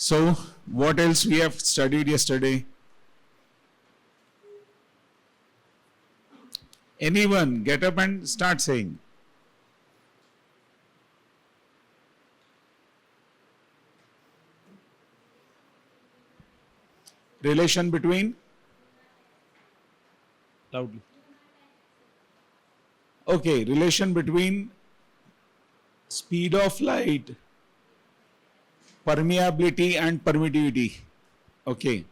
So, what else we have studied yesterday? Anyone get up and start saying. Relation between? Loudly. Okay, relation between speed of light, permeability and permittivity. Okay.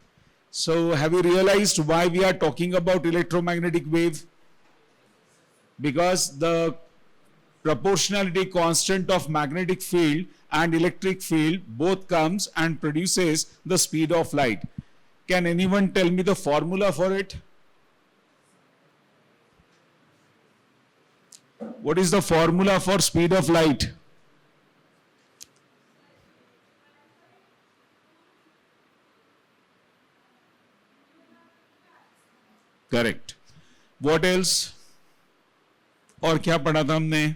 So have you realized why we are talking about electromagnetic wave? Because the proportionality constant of magnetic field and electric field both comes and produces the speed of light. Can anyone tell me the formula for it? What is the formula for speed of light? Correct. What else? और क्या पढ़ा था हमने?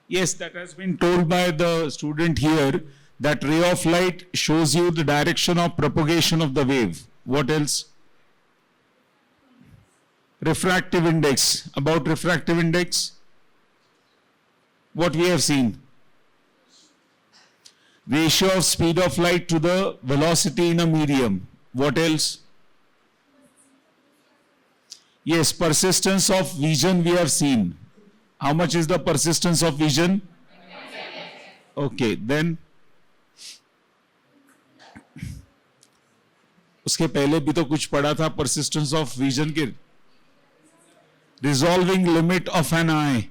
Yes, that has been told by the student here, that ray of light shows you the direction of propagation of the wave. What else? Refractive index. About refractive index, what we have seen? Ratio of speed of light to the velocity in a medium. What else? Yes, persistence of vision we have seen. How much is the persistence of vision? Okay, then उसके पहले भी तो कुछ पढ़ा था persistence of vision के resolving limit of an eye.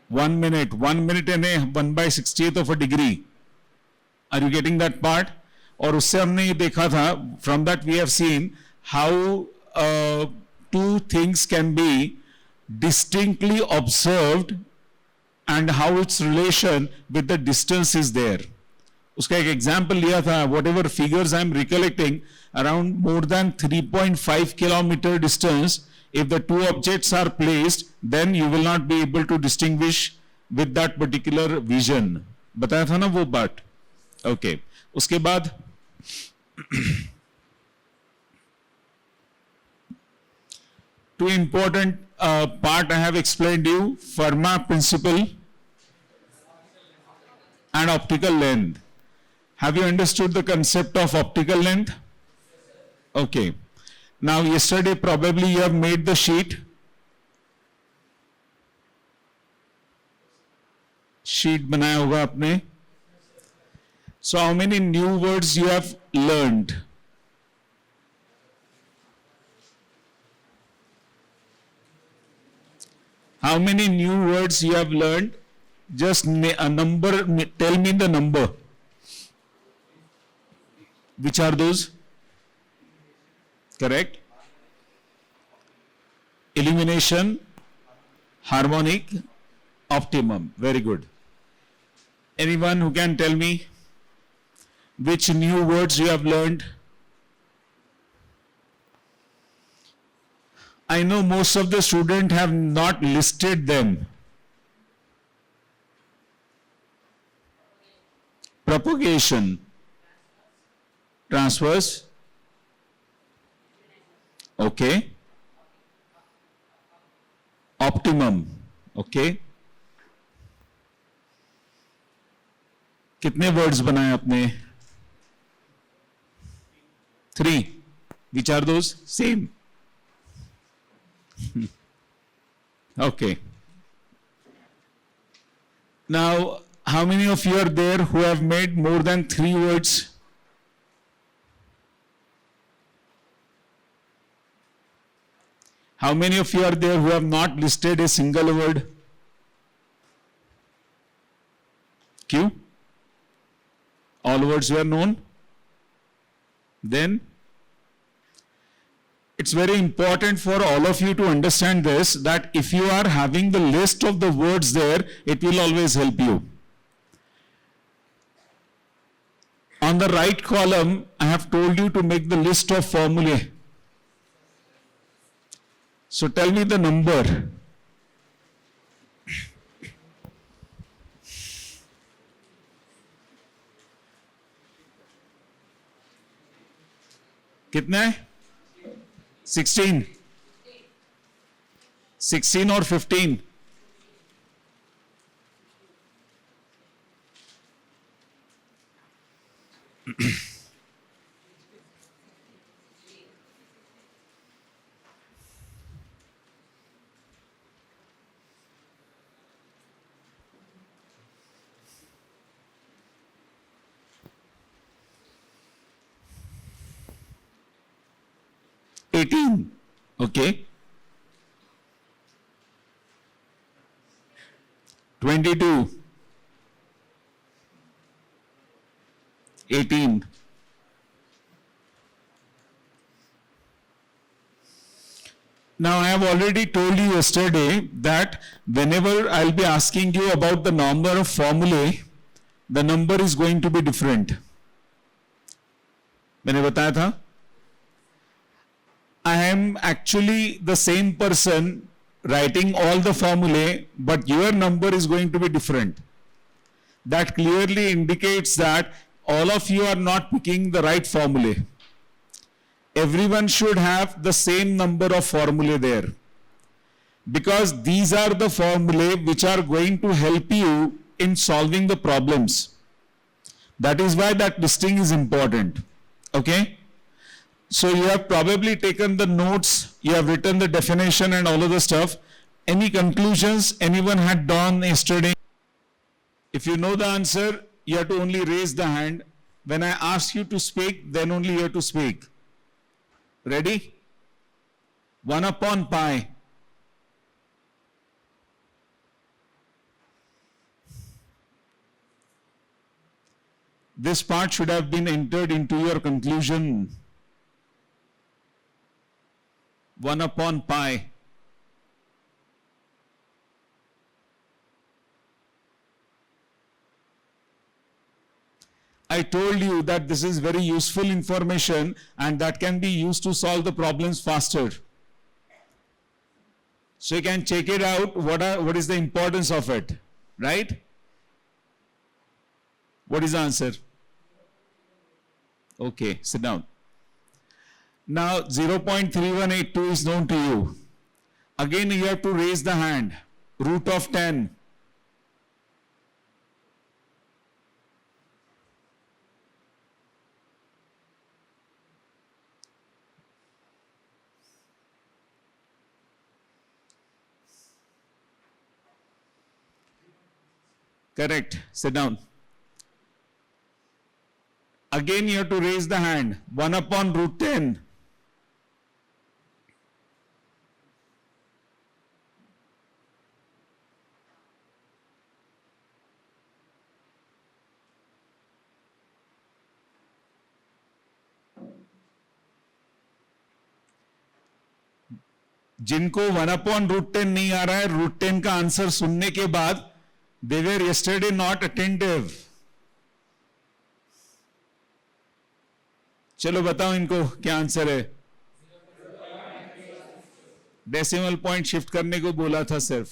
1 minute. 1 minute in a 1/68th of a degree. Are you getting that part? और उससे हमने ये देखा था, from that we have seen how two things can be distinctly observed and how its relation with the distance is there. उसका एक example लिया था, whatever figures I am recollecting, around more than 3.5 kilometer distance, if the two objects are placed, then you will not be able to distinguish with that particular vision. बताया था ना वो part? Okay. उसके बाद two important part I have explained you, Fermat principle and optical length. Have you understood the concept of optical length? Okay. Now yesterday probably you have made the sheet. Sheet बनाया होगा आपने. So how many new words you have learned? How many new words you have learned? Just a number, tell me the number. Which are those? Correct? Illumination, harmonic, optimum. Very good. Anyone who can tell me which new words you have learned? I know most of the students have not listed them. Propagation, transverse, okay, optimum, okay. कितने words बनाए आपने? 3. Which are those? Same. Okay. Now, how many of you are there who have made more than 3 words? How many of you are there who have not listed a single word? Q? All words were known? Then it's very important for all of you to understand this, that if you are having the list of the words there, it will always help you. On the right column, I have told you to make the list of formulae. So tell me the number. कितना है? 16. 16 और 15? Okay. 22. 18. Now I have already told you yesterday that whenever I'll be asking you about the number of formulae, the number is going to be different. मैंने बताया था? I am actually the same person writing all the formulae, but your number is going to be different. That clearly indicates that all of you are not picking the right formulae. Everyone should have the same number of formulae there. Because these are the formulae which are going to help you in solving the problems. That is why that listing is important. Okay? So you have probably taken the notes, you have written the definition and all of the stuff. Any conclusions anyone had done yesterday? If you know the answer, you have to only raise the hand. When I ask you to speak, then only you have to speak. Ready? 1 upon pi. This part should have been entered into your conclusion. 1 upon pi. I told you that this is very useful information and that can be used to solve the problems faster. So you can check it out, what is the importance of it, right? What is the answer? Okay, sit down. Now 0.3182 is known to you. Again you have to raise the hand. Root of 10. Correct. Sit down. Again you have to raise the hand. 1 upon root 10. जिनको 1 upon root 10 नहीं आ रहा है, root 10 का answer सुनने के बाद they were yesterday not attentive. चलो बताओ इनको क्या आंसर है? डेसिमल पॉइंट शिफ्ट करने को बोला था सिर्फ.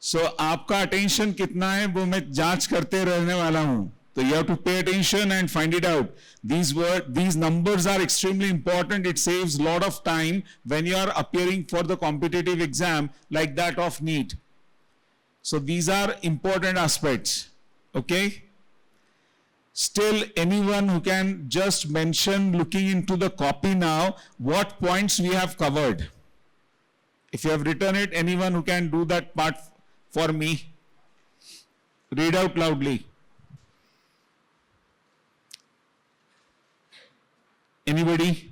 सो आपका अटेंशन कितना है वो मैं जांच करते रहने वाला हूं. So you have to pay attention and find it out. These numbers are extremely important. It saves a lot of time when you are appearing for the competitive exam like that of NEET. So these are important aspects. Okay? Still, anyone who can just mention, looking into the copy now, what points we have covered. If you have written it, anyone who can do that part for me? Read out loudly. Anybody?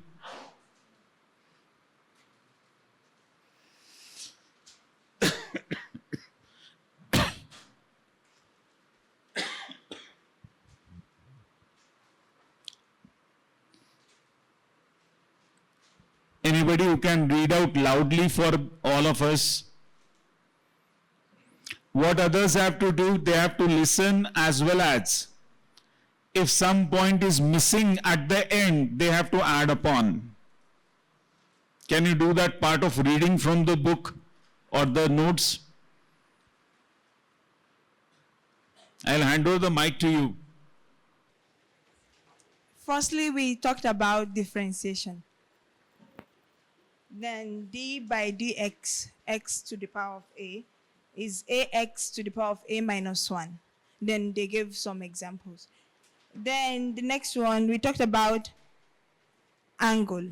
Anybody who can read out loudly for all of us? What others have to do, they have to listen as well as. If some point is missing at the end, they have to add upon. Can you do that part of reading from the book or the notes? I'll hand over the mic to you. Firstly, we talked about differentiation. Then d by dx, x to the power of a, is ax to the power of a minus 1. Then they gave some examples. Then the next one, we talked about angle.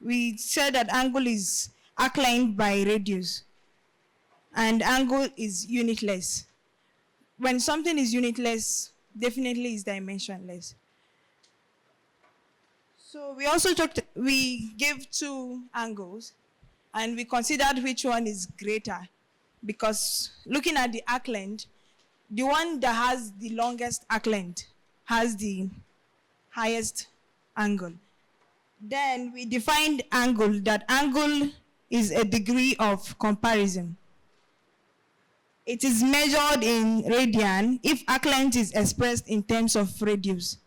We said that angle is arc-lined by radius, and angle is unitless. When something is unitless, definitely is dimensionless. So we gave two angles, and we considered which one is greater, because looking at the arc length, the one that has the longest arc length has the highest angle. Then we defined angle, that angle is a degree of comparison. It is measured in radian if arc length is expressed in terms of radius.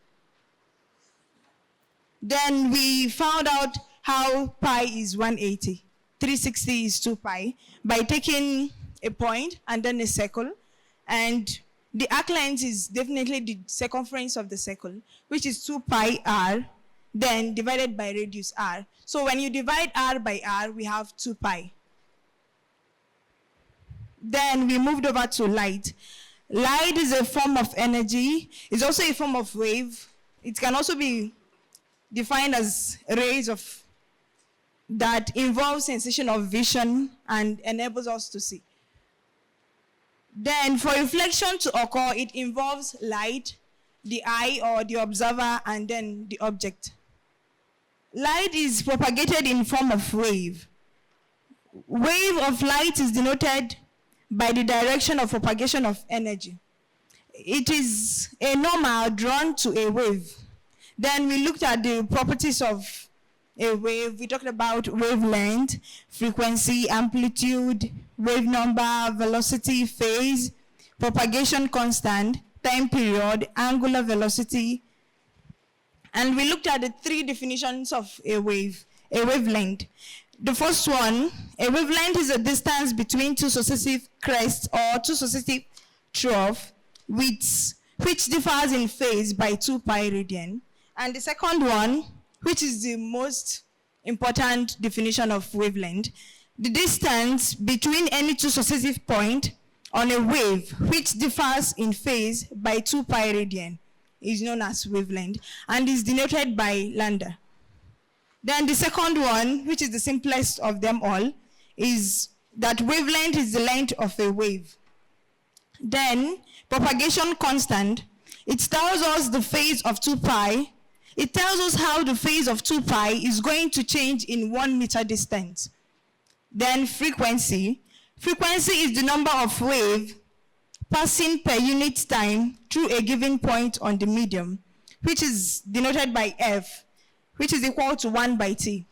Then we found out how pi is 180, 360 is 2 pi, by taking a point and then a circle, and the arc length is definitely the circumference of the circle, which is 2 pi r, then divided by radius r. So when you divide r by r, we have 2 pi. Then we moved over to light. Light is a form of energy. It's also a form of wave. It can also be defined as rays of that involve sensation of vision and enables us to see. Then for reflection to occur, it involves light, the eye or the observer, and then the object. Light is propagated in form of wave. Wave of light is denoted by the direction of propagation of energy. It is a normal drawn to a wave. Then we looked at the properties of a wave. We talked about wavelength, frequency, amplitude, wave number, velocity, phase, propagation constant, time period, angular velocity. And we looked at the three definitions of a wave, a wavelength. The first one, a wavelength is a distance between two successive crests or two successive troughs, which differs in phase by 2 pi radian. And the second one, which is the most important definition of wavelength, the distance between any two successive points on a wave, which differs in phase by 2 pi radian, is known as wavelength, and is denoted by lambda. Then the second one, which is the simplest of them all, is that wavelength is the length of a wave. Then propagation constant, it tells us the phase of 2 pi. It tells us how the phase of 2 pi is going to change in 1 meter distance. Then frequency. Frequency is the number of waves passing per unit time through a given point on the medium, which is denoted by f, which is equal to 1 by t.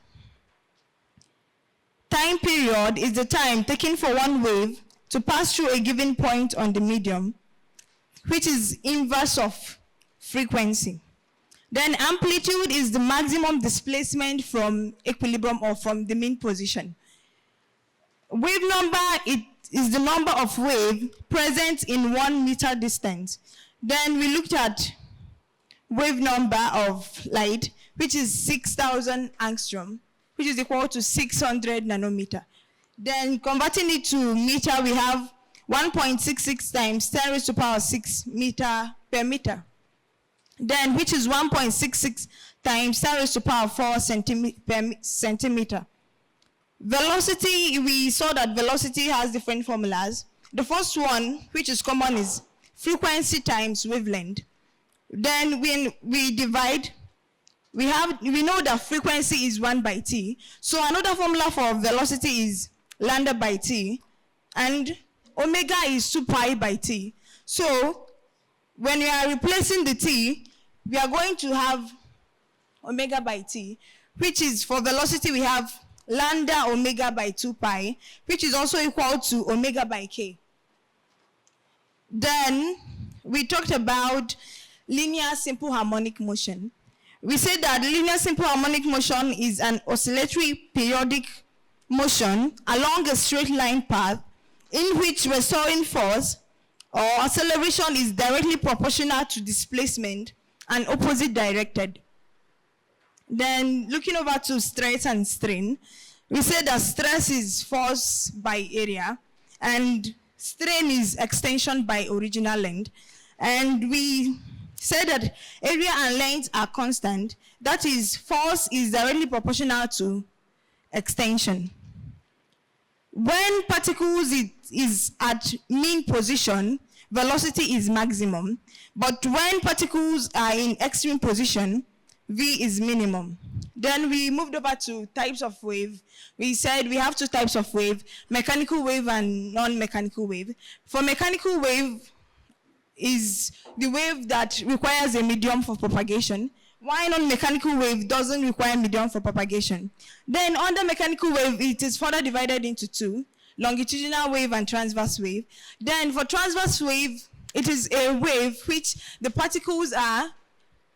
Time period is the time taken for one wave to pass through a given point on the medium, which is inverse of frequency. Then amplitude is the maximum displacement from equilibrium or from the mean position. Wave number, it is the number of waves present in 1 meter distance. Then we looked at wave number of light, which is 6,000 angstrom, which is equal to 600 nanometer. Then converting it to meter, we have 1.66 times 10 raised to the power 6 meter per meter. Then, which is 1.66 times 10 raised to the power 4 centimeter. Velocity, we saw that velocity has different formulas. The first one, which is common, is frequency times wavelength. Then when we divide, we know that frequency is 1 by t. So another formula for velocity is lambda by t, and omega is 2 pi by t. So when we are replacing the t, we are going to have omega by t, which is, for velocity, we have lambda omega by 2 pi, which is also equal to omega by k. Then we talked about linear simple harmonic motion. We said that linear simple harmonic motion is an oscillatory periodic motion along a straight line path in which restoring force or acceleration is directly proportional to displacement and opposite directed. Then looking over to stress and strain, we said that stress is force by area and strain is extension by original length. And we said that area and length are constant. That is, force is directly proportional to extension. When particles is at mean position, velocity is maximum. But when particles are in extreme position, V is minimum. Then we moved over to types of wave. We said we have two types of wave, mechanical wave and non-mechanical wave. For mechanical wave is the wave that requires a medium for propagation, while non-mechanical wave doesn't require medium for propagation. Then under mechanical wave, it is further divided into two, longitudinal wave and transverse wave. Then for transverse wave, it is a wave which the particles are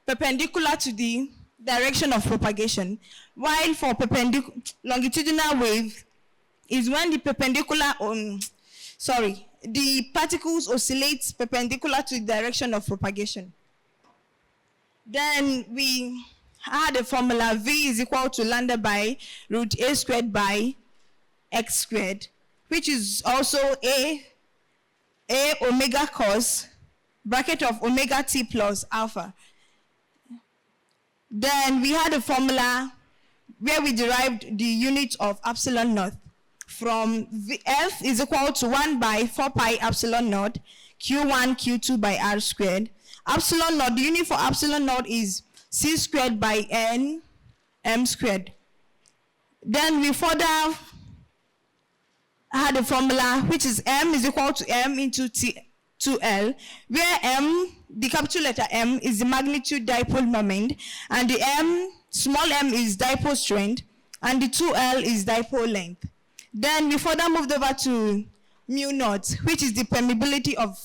perpendicular to the direction of propagation, while for longitudinal wave is when the the particles oscillate perpendicular to the direction of propagation. Then we had a formula, V is equal to lambda by root A squared by X squared, which is also A omega cos bracket of omega t plus alpha. Then we had a formula where we derived the unit of epsilon naught from F is equal to 1 by 4 pi epsilon naught Q1 Q2 by R squared. Epsilon naught, the unit for epsilon naught is C squared by N M squared. Then we further had a formula which is M is equal to M into T2L, where M, the capital letter M, is the magnitude dipole moment, and the M, small m, is dipole strength, and the 2L is dipole length. Then we further moved over to mu naught, which is the permeability of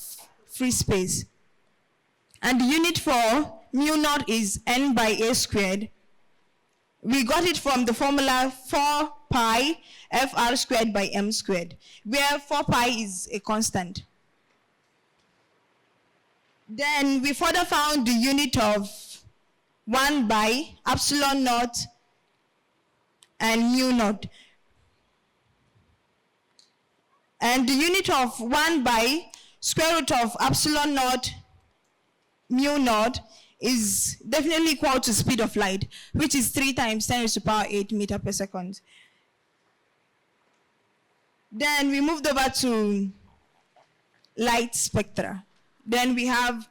free space. And the unit for mu naught is N by A squared. We got it from the formula 4 pi FR squared by M squared, where 4 pi is a constant. Then we further found the unit of 1 by epsilon naught and mu naught. And the unit of 1 by square root of epsilon naught mu naught is definitely equal to speed of light, which is 3 times 10 raised to the power 8 meter per second. Then we moved over to light spectra. Then we have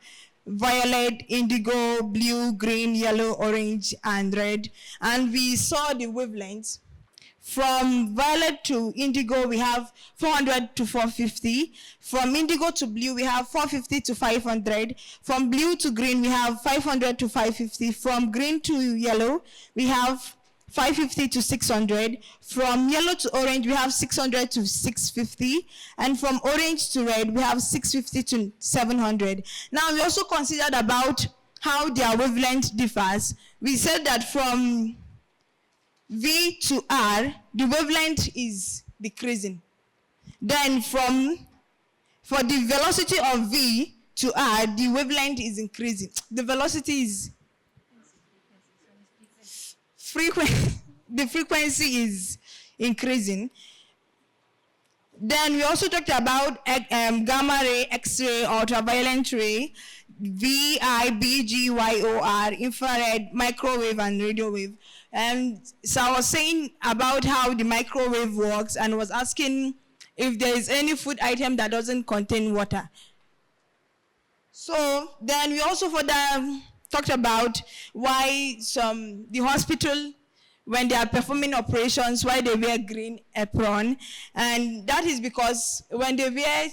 violet, indigo, blue, green, yellow, orange, and red. And we saw the wavelengths. From violet to indigo, we have 400 to 450. From indigo to blue, we have 450 to 500. From blue to green, we have 500 to 550. From green to yellow, we have 550 to 600. From yellow to orange, we have 600 to 650. And from orange to red, we have 650 to 700. Now, we also considered about how their wavelength differs. We said that from V to R, the wavelength is decreasing. Then for the velocity of V to R, the wavelength is increasing. The velocity is the frequency is increasing. Then we also talked about gamma ray, X-ray, ultraviolet ray, VI, BG, YOR, infrared, microwave, and radio wave. And so I was saying about how the microwave works and was asking if there is any food item that doesn't contain water. So then we also further talked about why the hospital, when they are performing operations, why they wear green apron. And that is because when they wear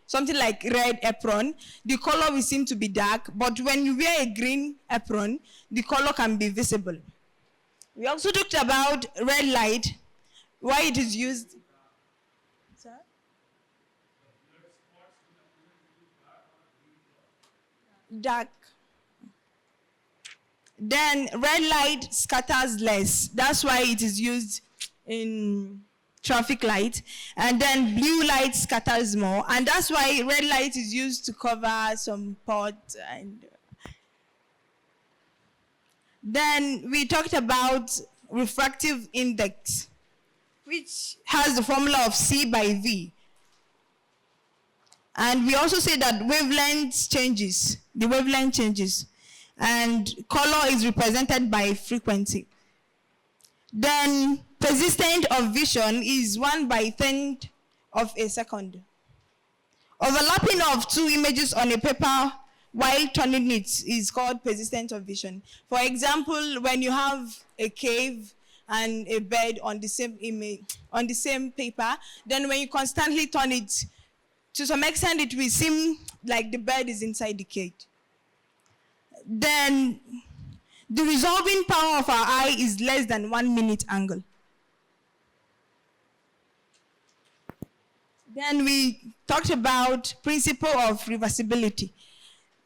something like red apron, the color will seem to be dark, but when you wear a green apron, the color can be visible. We also talked about red light, why it is used. Sir? Dark. Then red light scatters less. That's why it is used in traffic light. And then blue light scatters more. And that's why red light is used to cover some pot. And Then we talked about refractive index, which has the formula of C by V. And we also say that wavelength changes, the wavelength changes, and color is represented by frequency. Then persistence of vision is 1/10 of a second. Overlapping of two images on a paper while turning it is called persistence of vision. For example, when you have a cave and a bed on the same image, on the same paper, then when you constantly turn it, to some extent it will seem like the bed is inside the cave. Then the resolving power of our eye is less than 1 minute angle. Then we talked about principle of reversibility,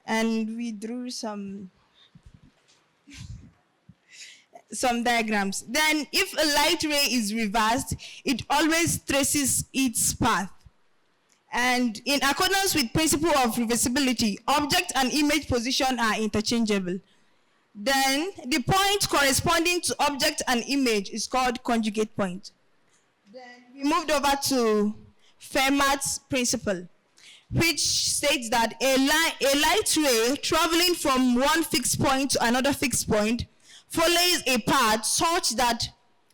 and we drew some diagrams. Then if a light ray is reversed, it always traces its path. And in accordance with principle of reversibility, object and image position are interchangeable. Then the point corresponding to object and image is called conjugate point. Then we moved over to Fermat's principle, which states that a light ray traveling from one fixed point to another fixed point follows a path such that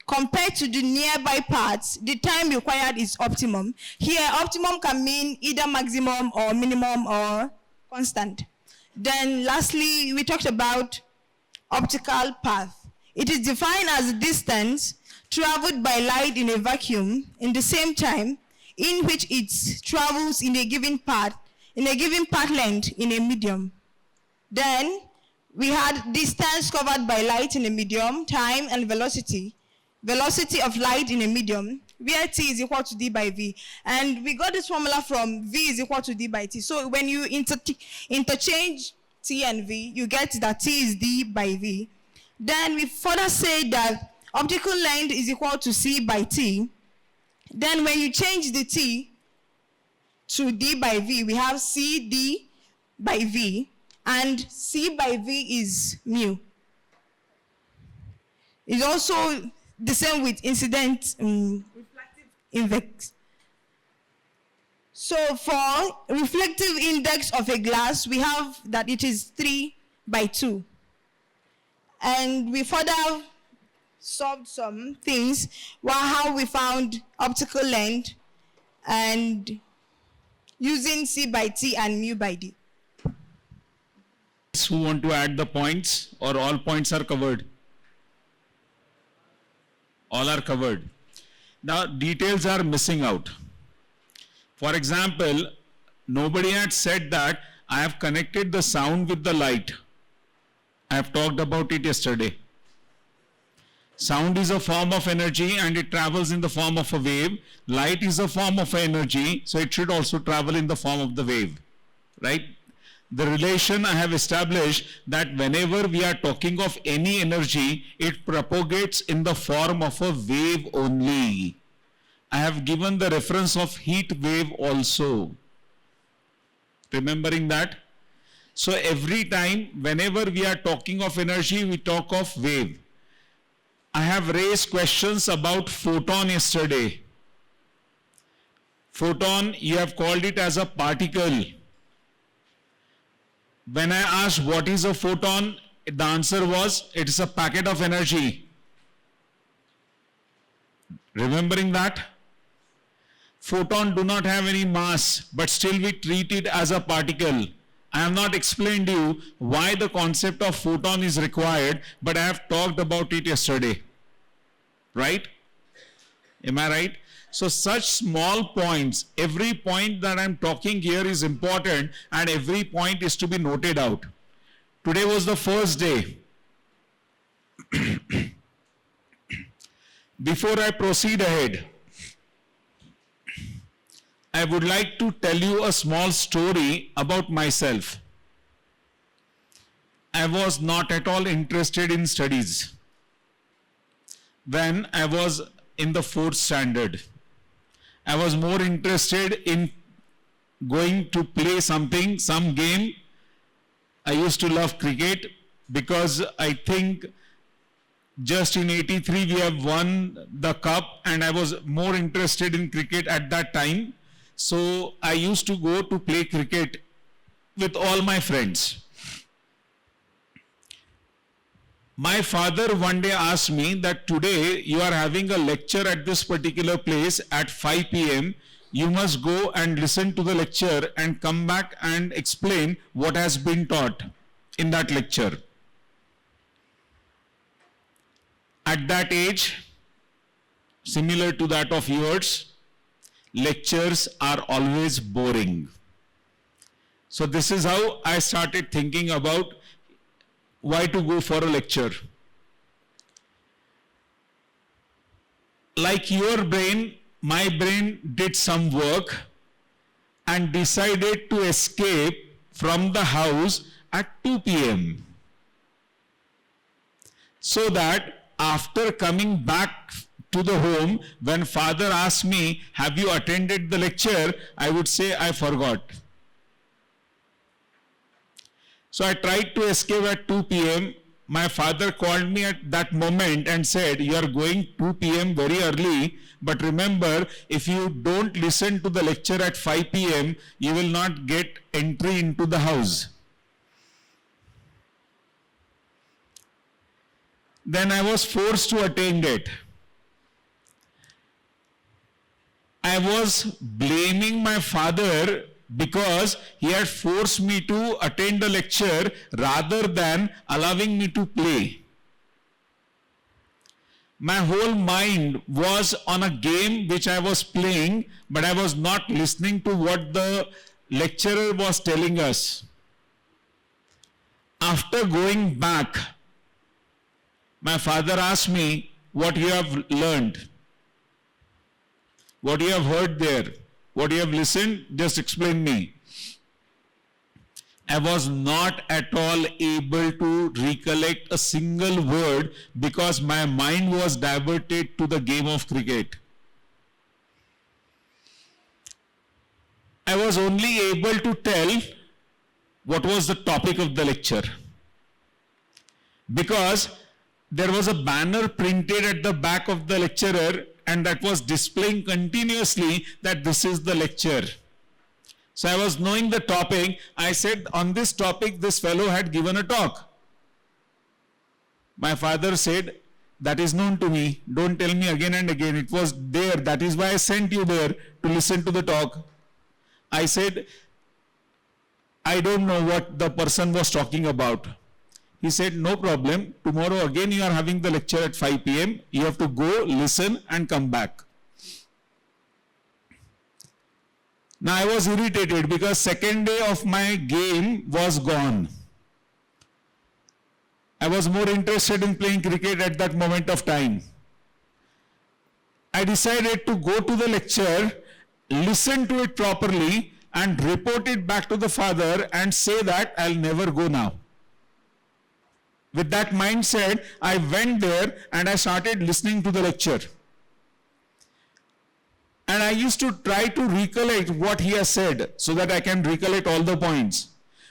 compared to the nearby paths, the time required is optimum. Here, optimum can mean either maximum or minimum or constant. Then lastly, we talked about optical path. It is defined as the distance traveled by light in a vacuum in the same time in which it travels in a given path length in a medium. Then we had distance covered by light in a medium, time, and velocity. Velocity of light in a medium, where t is equal to d by v. And we got this formula from v is equal to d by t. So when you interchange t and v, you get that t is d by v. Then we further say that optical length is equal to c by t. Then when you change the t to d by v, we have c d by v, and c by v is mu. It's also the same with incident reflective index. So for reflective index of a glass, we have that it is 3/2. And we further solved some things, how we found optical length and using c by t and mu by d. Who want to add the points, or all points are covered? All are covered. Now details are missing out. For example, nobody had said that I have connected the sound with the light. I have talked about it yesterday. Sound is a form of energy and it travels in the form of a wave. Light is a form of energy, so it should also travel in the form of the wave, right? The relation I have established that whenever we are talking of any energy, it propagates in the form of a wave only. I have given the reference of heat wave also. Remembering that? So every time, whenever we are talking of energy, we talk of wave. I have raised questions about photon yesterday. Photon, you have called it as a particle. When I asked what is a photon, the answer was it is a packet of energy. Remembering that? Photon do not have any mass, but still we treat it as a particle. I have not explained to you why the concept of photon is required, but I have talked about it yesterday. Right? Am I right? So such small points, every point that I am talking here is important and every point is to be noted out. Today was the first day. Before I proceed ahead, I would like to tell you a small story about myself. I was not at all interested in studies when I was in the 4th standard. I was more interested in going to play something, some game. I used to love cricket, because I think just in 83 we have won the cup, and I was more interested in cricket at that time. So I used to go to play cricket with all my friends. My father one day asked me that today you are having a lecture at this particular place at 5 p.m. You must go and listen to the lecture and come back and explain what has been taught in that lecture. At that age, similar to that of yours, lectures are always boring. So this is how I started thinking about why to go for a lecture. Like your brain, my brain did some work and decided to escape from the house at 2 p.m. so that after coming back to the home, when father asked me, have you attended the lecture? I would say, I forgot. So I tried to escape at 2 p.m. My father called me at that moment and said, you are going 2 p.m. very early, but remember, if you don't listen to the lecture at 5 p.m., you will not get entry into the house. Then I was forced to attend it. I was blaming my father because he had forced me to attend the lecture rather than allowing me to play. My whole mind was on a game which I was playing, but I was not listening to what the lecturer was telling us. After going back, my father asked me, what you have learned, what you have heard there, what you have listened, just explain me. I was not at all able to recollect a single word because my mind was diverted to the game of cricket. I was only able to tell what was the topic of the lecture, because there was a banner printed at the back of the lecturer and that was displaying continuously that this is the lecture. So I was knowing the topic. I said, on this topic, this fellow had given a talk. My father said, that is known to me. Don't tell me again and again. It was there. That is why I sent you there to listen to the talk. I said, I don't know what the person was talking about. He said, no problem. Tomorrow again you are having the lecture at 5 p.m. You have to go, listen and come back. Now I was irritated because second day of my game was gone. I was more interested in playing cricket at that moment of time. I decided to go to the lecture, listen to it properly and report it back to the father and say that I'll never go now. With that mindset, I went there and I started listening to the lecture. And I used to try to recollect what he has said so that I can recollect all the points.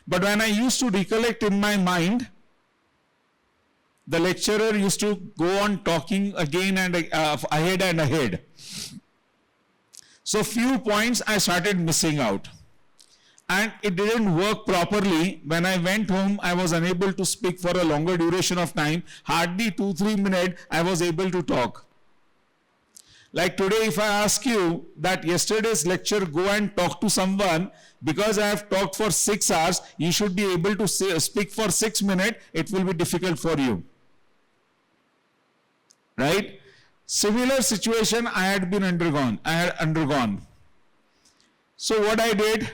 But when I used to recollect in my mind, the lecturer used to go on talking again and ahead and ahead. So few points I started missing out. And it didn't work properly. When I went home, I was unable to speak for a longer duration of time. Hardly 2-3 minutes, I was able to talk. Like today, if I ask you that yesterday's lecture, go and talk to someone, because I have talked for 6 hours, you should be able to speak for 6 minutes, it will be difficult for you. Right? Similar situation I had undergone. So what I did,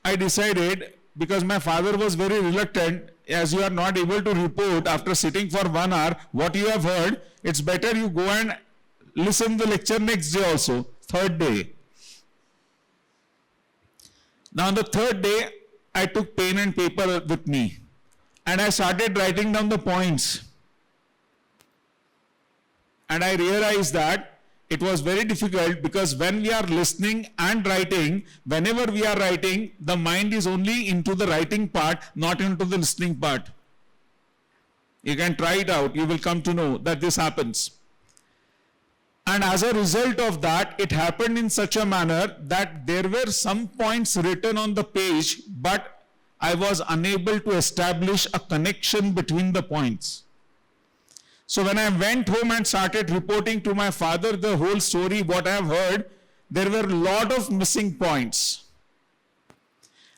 I decided, because my father was very reluctant, as you are not able to report after sitting for 1 hour what you have heard, it's better you go and listen the lecture next day also, third day. Now on the third day, I took pen and paper with me and I started writing down the points. And I realized that it was very difficult, because when we are listening and writing, whenever we are writing, the mind is only into the writing part, not into the listening part. You can try it out. You will come to know that this happens. And as a result of that, it happened in such a manner that there were some points written on the page, but I was unable to establish a connection between the points. So when I went home and started reporting to my father the whole story, what I have heard, there were a lot of missing points.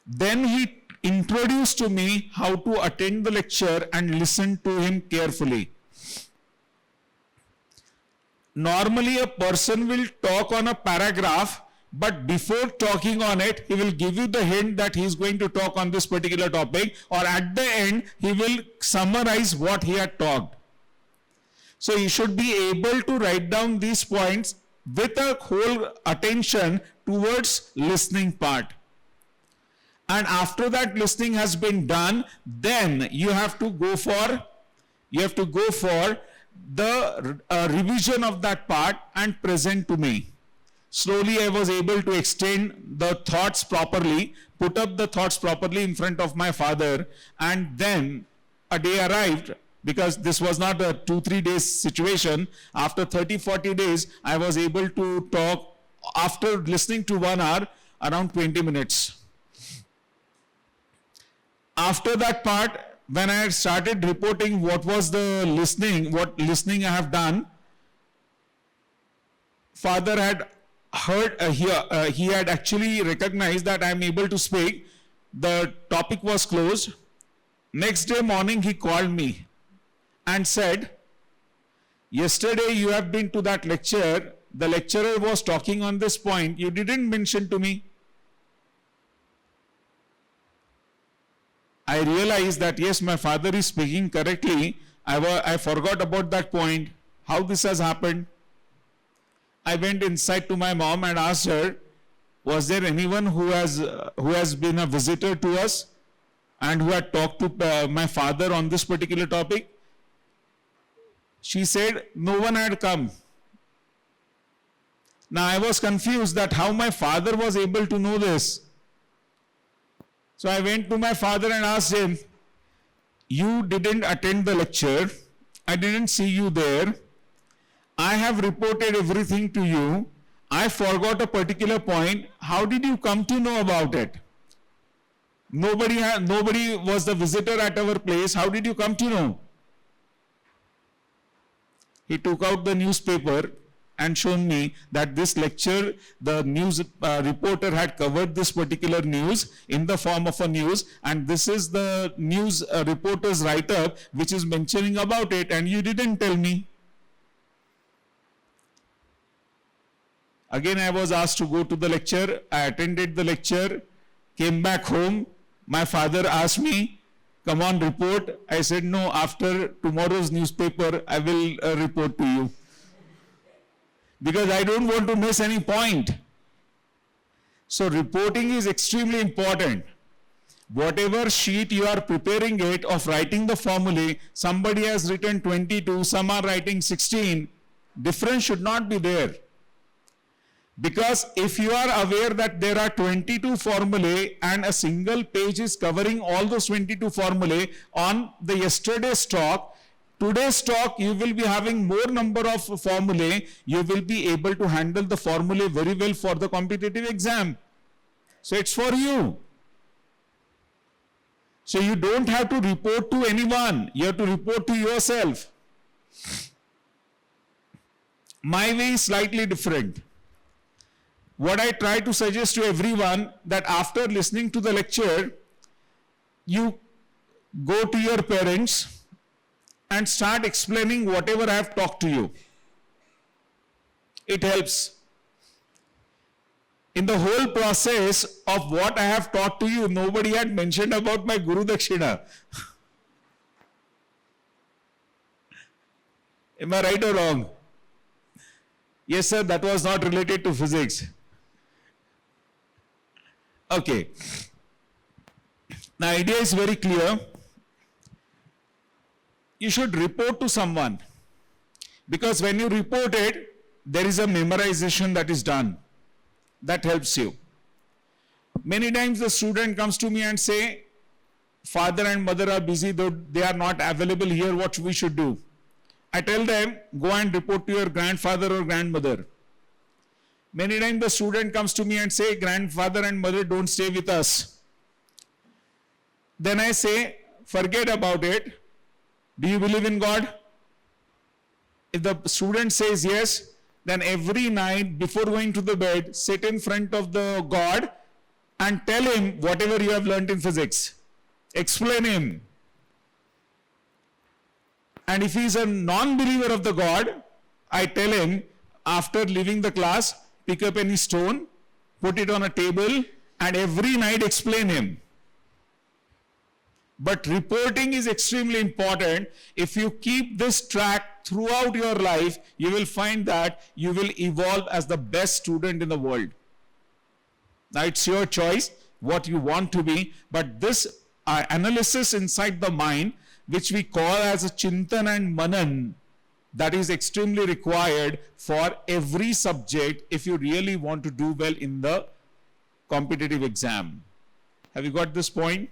Then he introduced to me how to attend the lecture and listen to him carefully. Normally a person will talk on a paragraph, but before talking on it, he will give you the hint that he is going to talk on this particular topic, or at the end, he will summarize what he had talked. So you should be able to write down these points with a whole attention towards listening part. And after that listening has been done, then you have to go for the revision of that part and present to me. Slowly I was able to extend the thoughts properly, put up the thoughts properly in front of my father, and then a day arrived, because this was not a 2-3 days situation. After 30-40 days, I was able to talk, after listening to 1 hour, around 20 minutes. After that part, when I had started reporting what was the listening, what listening I have done, father had heard, he had actually recognized that I am able to speak. The topic was closed. Next day morning, he called me and said, yesterday you have been to that lecture, the lecturer was talking on this point, you didn't mention to me. I realized that yes, my father is speaking correctly. I forgot about that point. How this has happened? I went inside to my mom and asked her, was there anyone who has been a visitor to us and who had talked to my father on this particular topic? She said, no one had come. Now I was confused that how my father was able to know this. So I went to my father and asked him, you didn't attend the lecture, I didn't see you there, I have reported everything to you, I forgot a particular point, how did you come to know about it? Nobody was the visitor at our place, how did you come to know? He took out the newspaper and shown me that this lecture, the news reporter had covered this particular news in the form of a news, and this is the news reporter's write-up which is mentioning about it, and you didn't tell me. Again I was asked to go to the lecture. I attended the lecture, came back home. My father asked me, come on, report. I said, no, after tomorrow's newspaper I will report to you, because I don't want to miss any point. So reporting is extremely important. Whatever sheet you are preparing it of writing the formulae, somebody has written 22, some are writing 16, difference should not be there. Because if you are aware that there are 22 formulae and a single page is covering all those 22 formulae on the yesterday's stock, today's talk, you will be having more number of formulae, you will be able to handle the formulae very well for the competitive exam. So it's for you. So you don't have to report to anyone, you have to report to yourself. My way is slightly different. What I try to suggest to everyone, that after listening to the lecture, you go to your parents and start explaining whatever I have talked to you. It helps. In the whole process of what I have taught to you, nobody had mentioned about my Guru Dakshina. Am I right or wrong? Yes, sir, that was not related to physics. Okay. The idea is very clear. You should report to someone, because when you report it, there is a memorization that is done. That helps you. Many times the student comes to me and say, father and mother are busy, though they are not available here, what we should do? I tell them, go and report to your grandfather or grandmother. Many times the student comes to me and say, grandfather and mother don't stay with us. Then I say, forget about it. Do you believe in God? If the student says yes, then every night before going to the bed, sit in front of the God and tell him whatever you have learnt in physics. Explain him. And if he is a non-believer of the God, I tell him, after leaving the class, pick up any stone, put it on a table, and every night explain him. But reporting is extremely important. If you keep this track throughout your life, you will find that you will evolve as the best student in the world. Now it's your choice what you want to be, but this analysis inside the mind, which we call as a Chintan and Manan, that is extremely required for every subject if you really want to do well in the competitive exam. Have you got this point?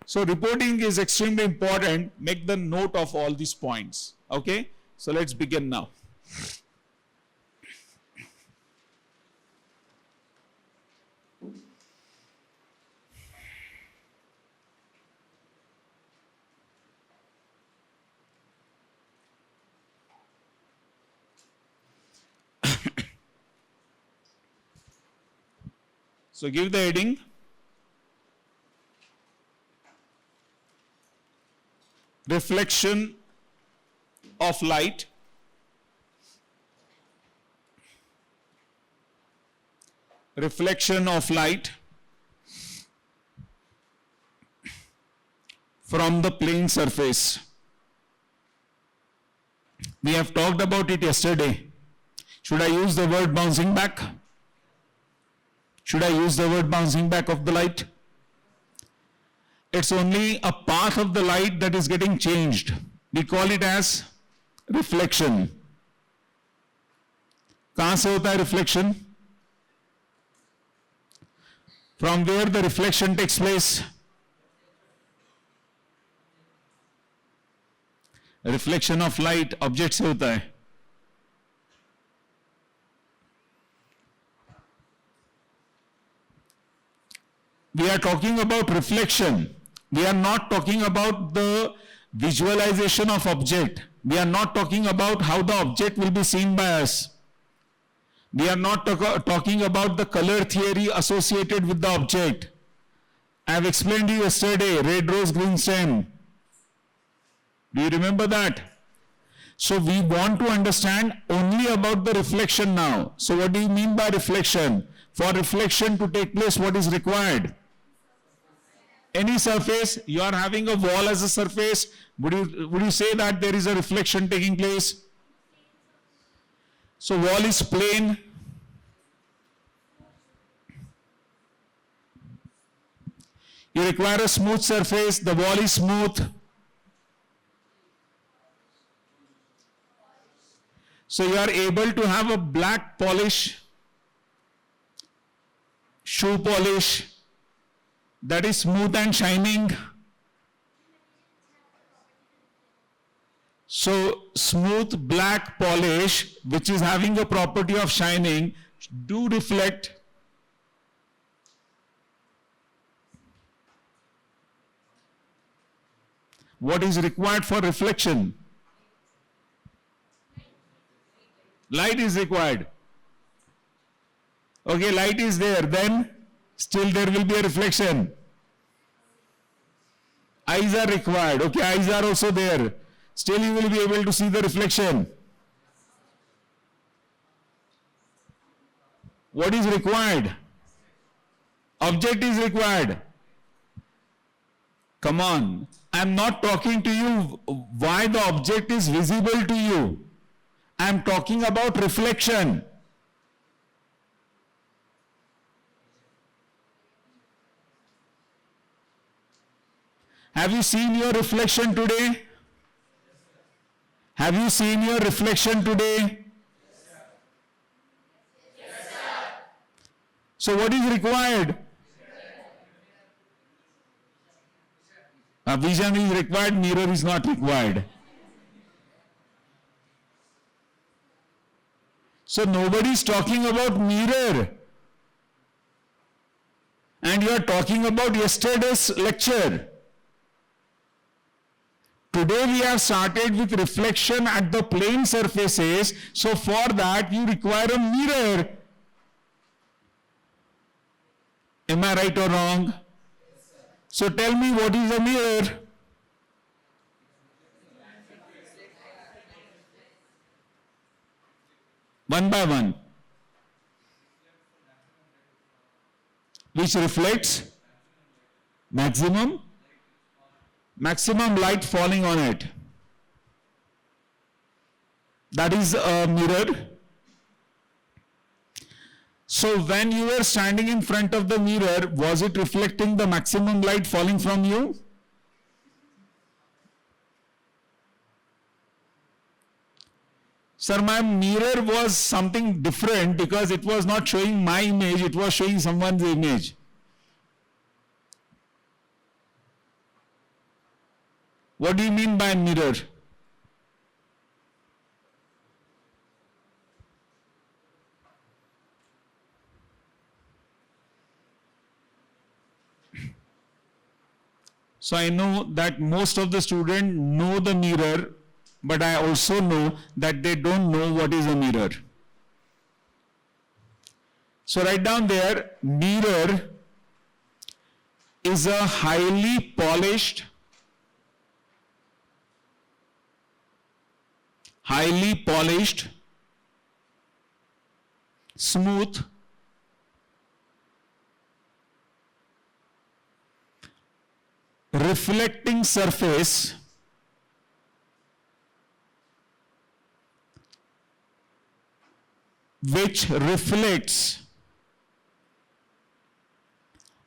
So reporting is extremely important. Make the note of all these points. Okay? So let's begin now. So give the heading. Reflection of light. Reflection of light from the plane surface. We have talked about it yesterday. Should I use the word bouncing back? Should I use the word bouncing back of the light? It's only a path of the light that is getting changed. We call it as reflection. कहाँ से होता है reflection? From where the reflection takes place? Reflection of light object से होता है. We are talking about reflection. We are not talking about the visualization of object. We are not talking about how the object will be seen by us. We are not talking about the color theory associated with the object. I have explained to you yesterday, red rose, green stem. Do you remember that? So we want to understand only about the reflection now. So what do you mean by reflection? For reflection to take place, what is required? Any surface, you are having a wall as a surface, would you say that there is a reflection taking place? So wall is plane. You require a smooth surface, the wall is smooth. So you are able to have a black polish, shoe polish, that is smooth and shining. So smooth black polish, which is having a property of shining, do reflect. What is required for reflection? Light is required. Okay, light is there, then still there will be a reflection. Eyes are required. Okay, eyes are also there. Still you will be able to see the reflection. What is required? Object is required. Come on. I am not talking to you why the object is visible to you. I am talking about reflection. Have you seen your reflection today? Have you seen your reflection today? Yes, sir. So what is required? Vision is required, mirror is not required. So nobody is talking about mirror. And you are talking about yesterday's lecture. Today we have started with reflection at the plane surfaces. So for that you require a mirror. Am I right or wrong? So tell me, what is a mirror? One by one. Which reflects maximum light falling on it. That is a mirror. So when you were standing in front of the mirror, was it reflecting the maximum light falling from you? Sir, my mirror was something different because it was not showing my image, it was showing someone's image. What do you mean by mirror? So I know that most of the students know the mirror, but I also know that they don't know what is a mirror. So write down there, mirror is a highly polished, smooth, reflecting surface which reflects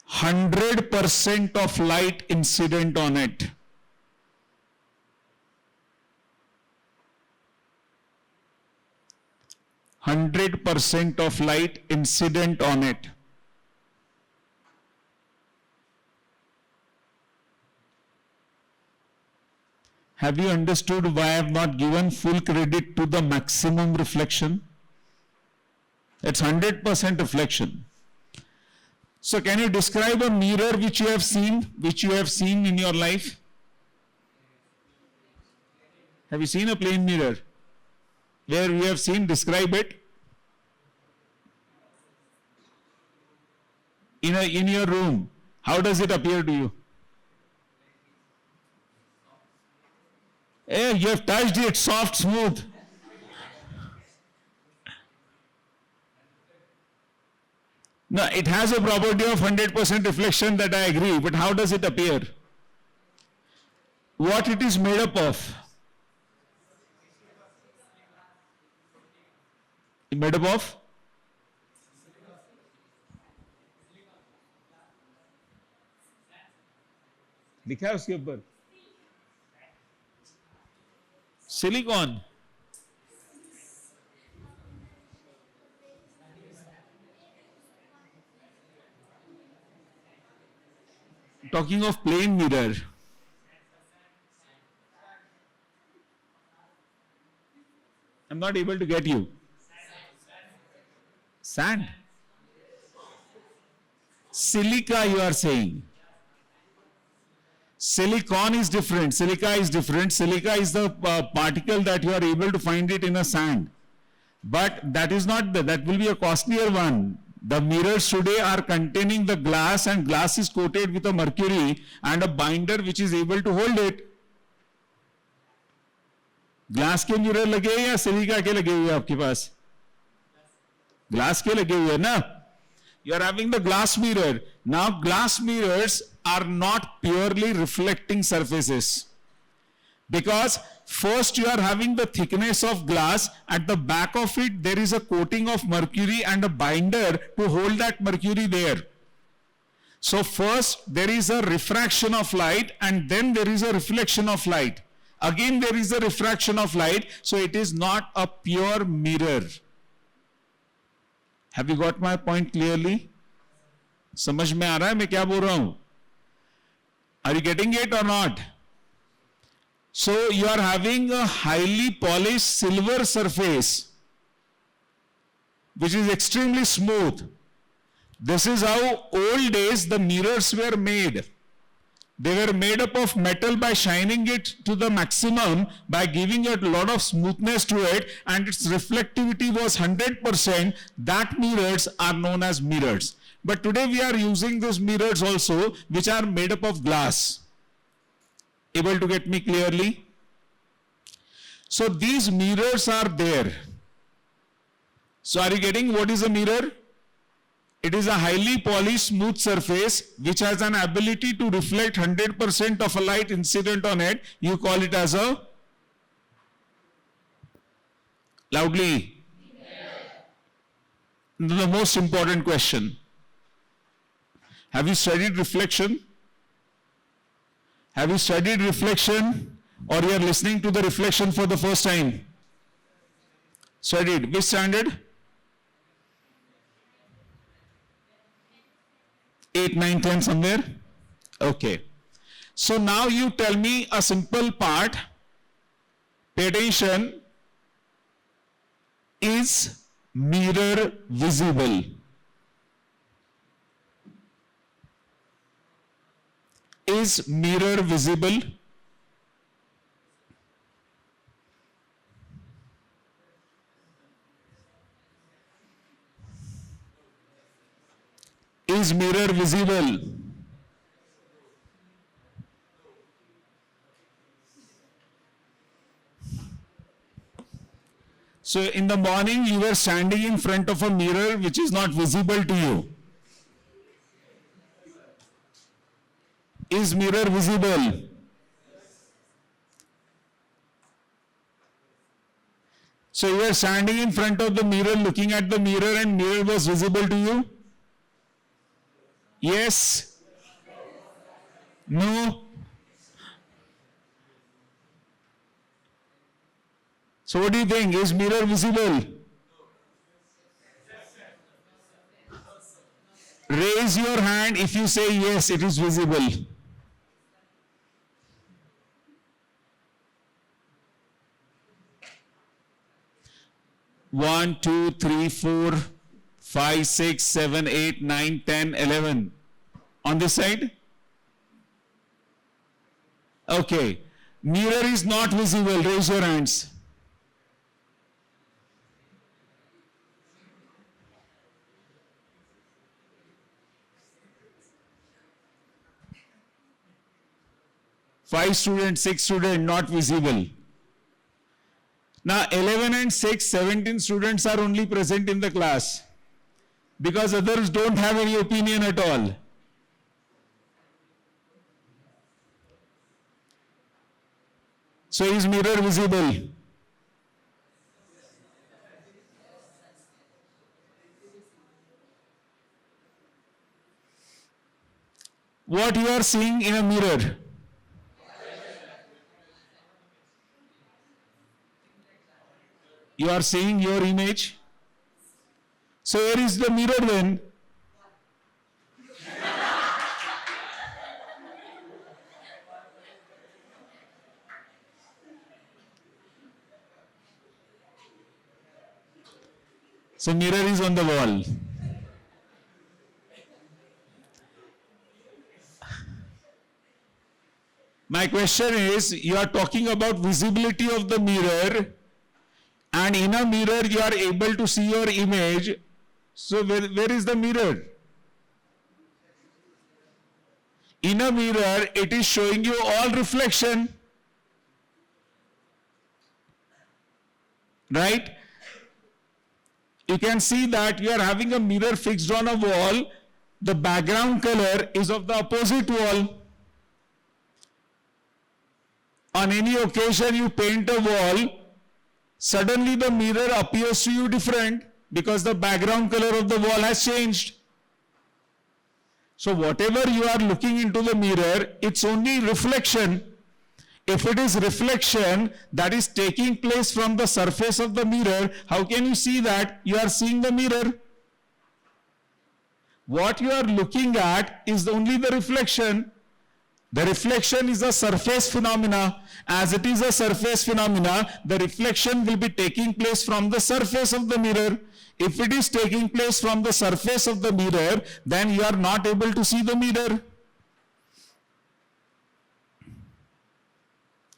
100% of light incident on it. % of light incident on it. Have you understood why I have not given full credit to the maximum reflection? It's 100% reflection. So can you describe a mirror which you have seen in your life? Have you seen a plain mirror? Where you have seen, describe it. In your room, how does it appear to you? Hey, you have touched it, soft, smooth. No, it has a property of 100% reflection, that I agree, but how does it appear? What it is made up of? Made up of? लिखा है उसके ऊपर silicon. Talking of plain mirror, I'm not able to get you. Sand? Silica, you are saying. Silicon is different. Silica is different. Silica is the particle that you are able to find it in a sand. But that is not, that will be a costlier one. The mirrors today are containing the glass, and glass is coated with a mercury and a binder which is able to hold it. Glass के mirror लगे या silica के लगे हुए आपके पास? Glass के लगे हुए ना? You are having the glass mirror. Now glass mirrors are not purely reflecting surfaces, because first you are having the thickness of glass, at the back of it there is a coating of mercury and a binder to hold that mercury there. So first there is a refraction of light, and then there is a reflection of light. Again there is a refraction of light, so it is not a pure mirror. Have you got my point clearly? समझ में आ रहा है मैं क्या बोल रहा हूं? Are you getting it or not? So you are having a highly polished silver surface, which is extremely smooth. This is how old days the mirrors were made. They were made up of metal by shining it to the maximum, by giving it a lot of smoothness to it, and its reflectivity was 100%. That mirrors are known as mirrors. But today we are using those mirrors also, which are made up of glass. Able to get me clearly? So these mirrors are there. So are you getting what is a mirror? It is a highly polished smooth surface which has an ability to reflect 100% of a light incident on it. You call it as a? Loudly. The most important question. Have you studied reflection? Have you studied reflection, or you are listening to the reflection for the first time? Studied. Which standard? 8, 9, 10 somewhere? Okay. So now you tell me a simple part. Pay attention. Is mirror visible? Is mirror visible? Is mirror visible? So in the morning you were standing in front of a mirror which is not visible to you. Is mirror visible? So you were standing in front of the mirror, looking at the mirror, and mirror was visible to you? Yes? No? So what do you think? Is mirror visible? Raise your hand if you say yes, it is visible. One, 2, 3, 4, 5, 6, 7, 8, 9, 10, 11. On this side? Okay. Mirror is not visible. Raise your hands. Five students, 6 students, not visible. Now 11 and 6, 17 students are only present in the class, because others don't have any opinion at all. So is mirror visible? What you are seeing in a mirror? You are seeing your image. So where is the mirror then? So mirror is on the wall. My question is, you are talking about visibility of the mirror, and in a mirror you are able to see your image. So where is the mirror? In a mirror, it is showing you all reflection. Right? You can see that you are having a mirror fixed on a wall. The background color is of the opposite wall. On any occasion you paint a wall, suddenly the mirror appears to you different because the background color of the wall has changed. So whatever you are looking into the mirror, it's only reflection. If it is reflection that is taking place from the surface of the mirror, how can you see that you are seeing the mirror? What you are looking at is only the reflection. The reflection is a surface phenomena. As it is a surface phenomena, the reflection will be taking place from the surface of the mirror. If it is taking place from the surface of the mirror, then you are not able to see the mirror.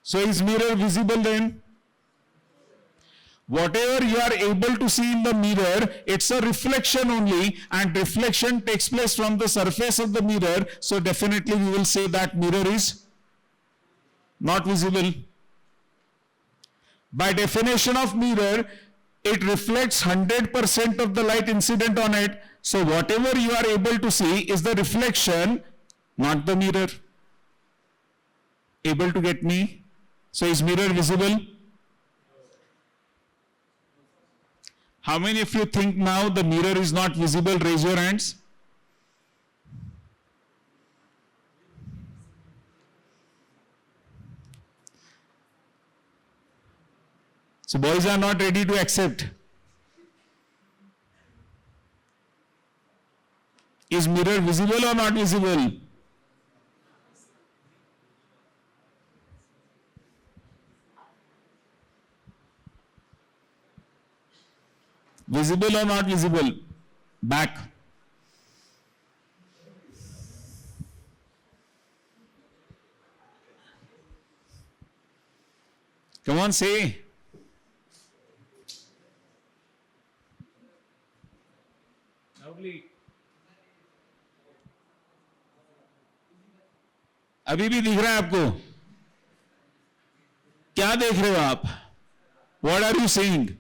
So is mirror visible then? Whatever you are able to see in the mirror, it's a reflection only, and reflection takes place from the surface of the mirror. So definitely we will say that mirror is not visible. By definition of mirror, it reflects 100% of the light incident on it. So whatever you are able to see is the reflection, not the mirror. Able to get me? So is mirror visible? How many of you think now the mirror is not visible? Raise your hands. So boys are not ready to accept. Is mirror visible or not visible? Visible or not visible? Back. Come on, say. Lovely. अभी भी दिख रहा है आपको? क्या देख रहे हो आप? What are you seeing?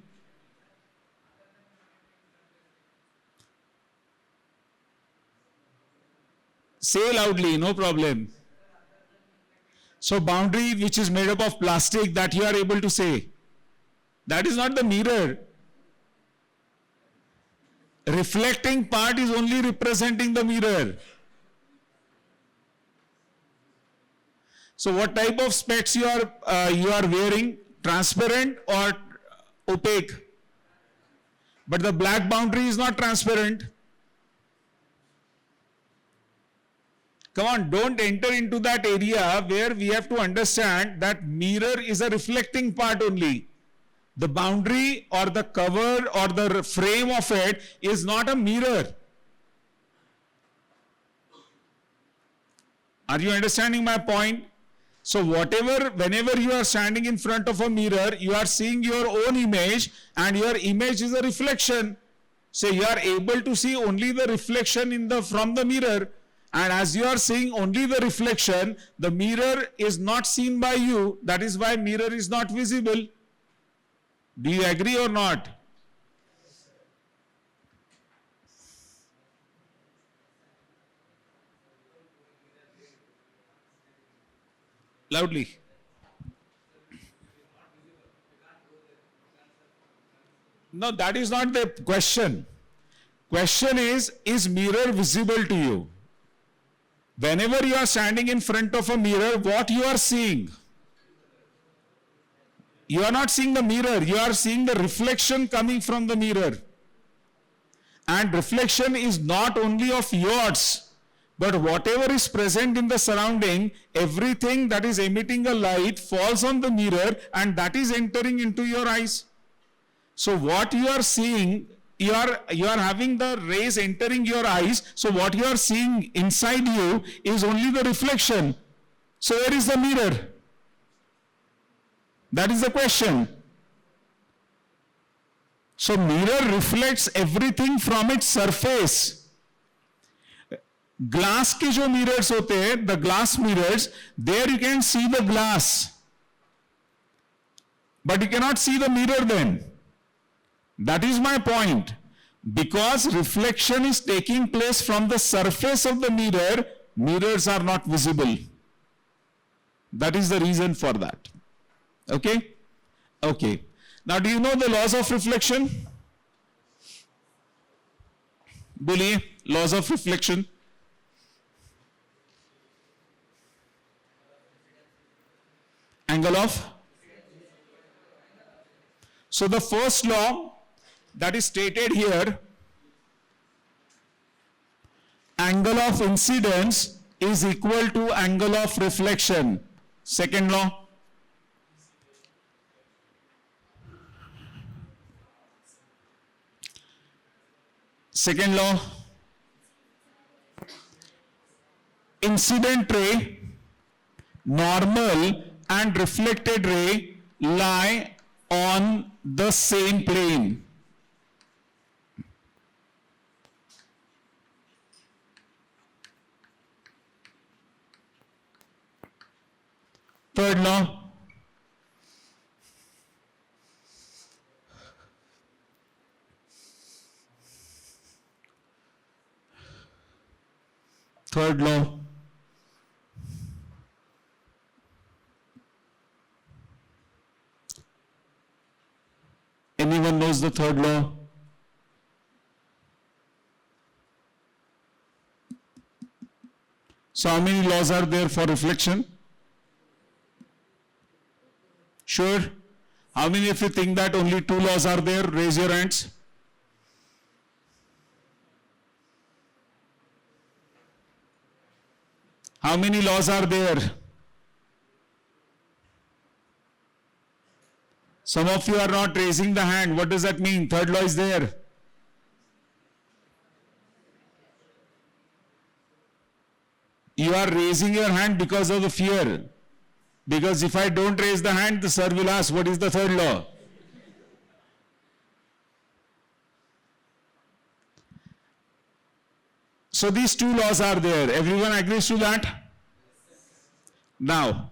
Say loudly, no problem. So boundary which is made up of plastic that you are able to say, that is not the mirror. Reflecting part is only representing the mirror. So what type of specs you are wearing? Transparent or opaque? But the black boundary is not transparent. Come on, don't enter into that area where we have to understand that mirror is a reflecting part only. The boundary or the cover or the frame of it is not a mirror. Are you understanding my point? So whenever you are standing in front of a mirror, you are seeing your own image, and your image is a reflection. So you are able to see only the reflection from the mirror. And as you are seeing only the reflection, the mirror is not seen by you. That is why mirror is not visible. Do you agree or not? Loudly. No, that is not the question. Question is mirror visible to you? Whenever you are standing in front of a mirror, what you are seeing? You are not seeing the mirror, you are seeing the reflection coming from the mirror. And reflection is not only of yours, but whatever is present in the surrounding, everything that is emitting a light falls on the mirror, and that is entering into your eyes. So what you are seeing, you are having the rays entering your eyes. So what you are seeing inside you is only the reflection. So where is the mirror? That is the question. So mirror reflects everything from its surface. Glass के जो mirrors होते हैं, the glass mirrors, there you can see the glass, but you cannot see the mirror then. That is my point. Because reflection is taking place from the surface of the mirror, mirrors are not visible. That is the reason for that. Okay? Okay. Now, do you know the laws of reflection? Boliye, laws of reflection. Angle of. So the first law that is stated here, angle of incidence is equal to angle of reflection. Second law. Second law. Incident ray, normal and reflected ray lie on the same plane. Third law. Third law. Anyone knows the third law? So how many laws are there for reflection? Sure? How many of you think that only 2 laws are there? Raise your hands. How many laws are there? Some of you are not raising the hand. What does that mean? Third law is there. You are raising your hand because of the fear. Because if I don't raise the hand, the sir will ask, what is the third law? So these 2 laws are there. Everyone agrees to that? Now,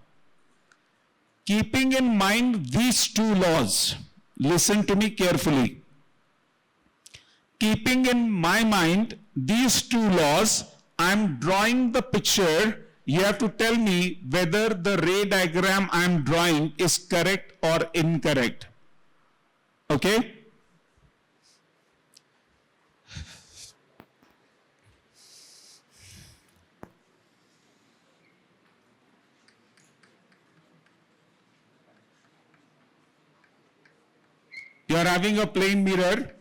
keeping in mind these 2 laws, listen to me carefully. Keeping in my mind these 2 laws, I am drawing the picture. You have to tell me whether the ray diagram I am drawing is correct or incorrect. Okay? You are having a plain mirror.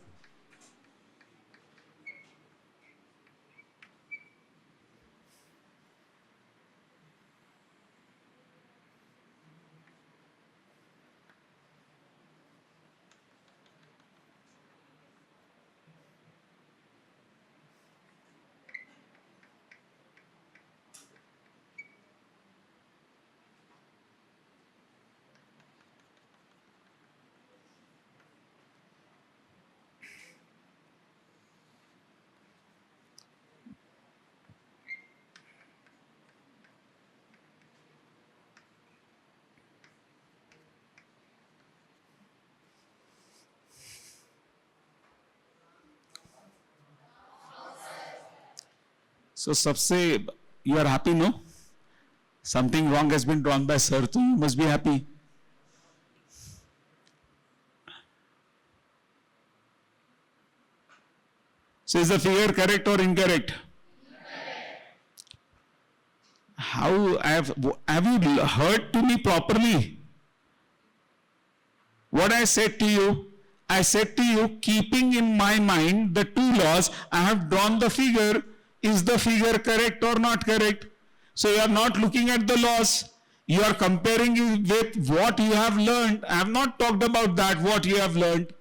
So, सबसे, you are happy, no? Something wrong has been drawn by sir, so you must be happy. So, is the figure correct or incorrect? How have you heard to me properly? What I said to you? I said to you, keeping in my mind the 2 laws, I have drawn the figure. Is the figure correct or not correct? So you are not looking at the laws. You are comparing it with what you have learned. I have not talked about that, what you have learned.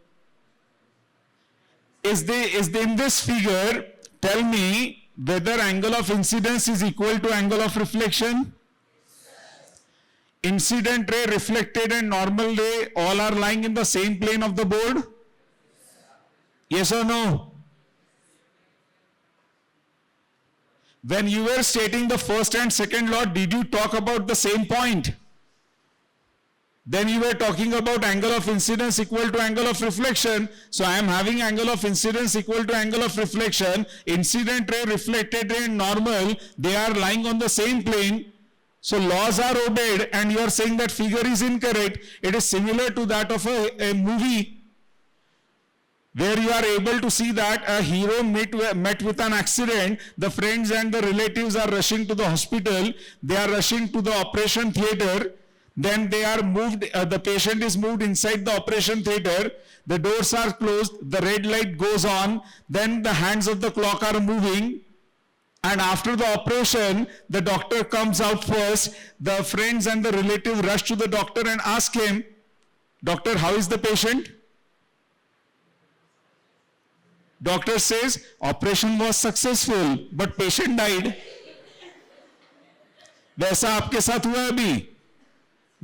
Is in this figure, tell me whether angle of incidence is equal to angle of reflection? Incident ray, reflected and normal ray, all are lying in the same plane of the board? Yes or no? When you were stating the first and second law, did you talk about the same point? Then you were talking about angle of incidence equal to angle of reflection. So I am having angle of incidence equal to angle of reflection. Incident ray, reflected ray and normal, they are lying on the same plane. So laws are obeyed and you are saying that figure is incorrect. It is similar to that of a movie, where you are able to see that a hero met with an accident, the friends and the relatives are rushing to the hospital, they are rushing to the operation theatre, then they are moved, the patient is moved inside the operation theatre, the doors are closed, the red light goes on, then the hands of the clock are moving, And after the operation, the doctor comes out first. The friends and the relative rush to the doctor and ask him, "Doctor, how is the patient?" Doctor says, "Operation was successful, but patient died." वैसा आपके साथ हुआ है अभी.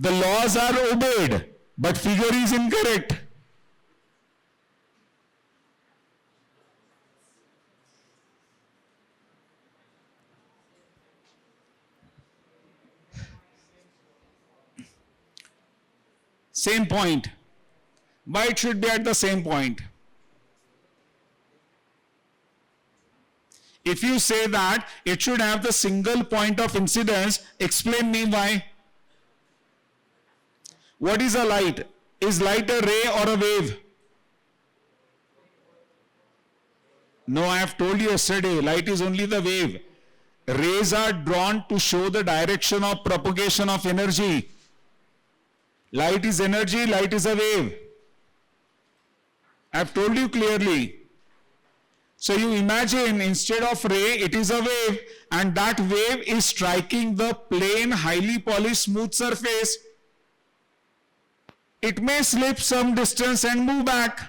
The laws are obeyed, but figure is incorrect. Same point. Why it should be at the same point? If you say that it should have the single point of incidence, explain me why. What is a light? Is light a ray or a wave? No, I have told you yesterday, light is only the wave. Rays are drawn to show the direction of propagation of energy. Light is energy, light is a wave. I have told you clearly. So you imagine, instead of ray, it is a wave, and that wave is striking the plain, highly polished, smooth surface. It may slip some distance and move back.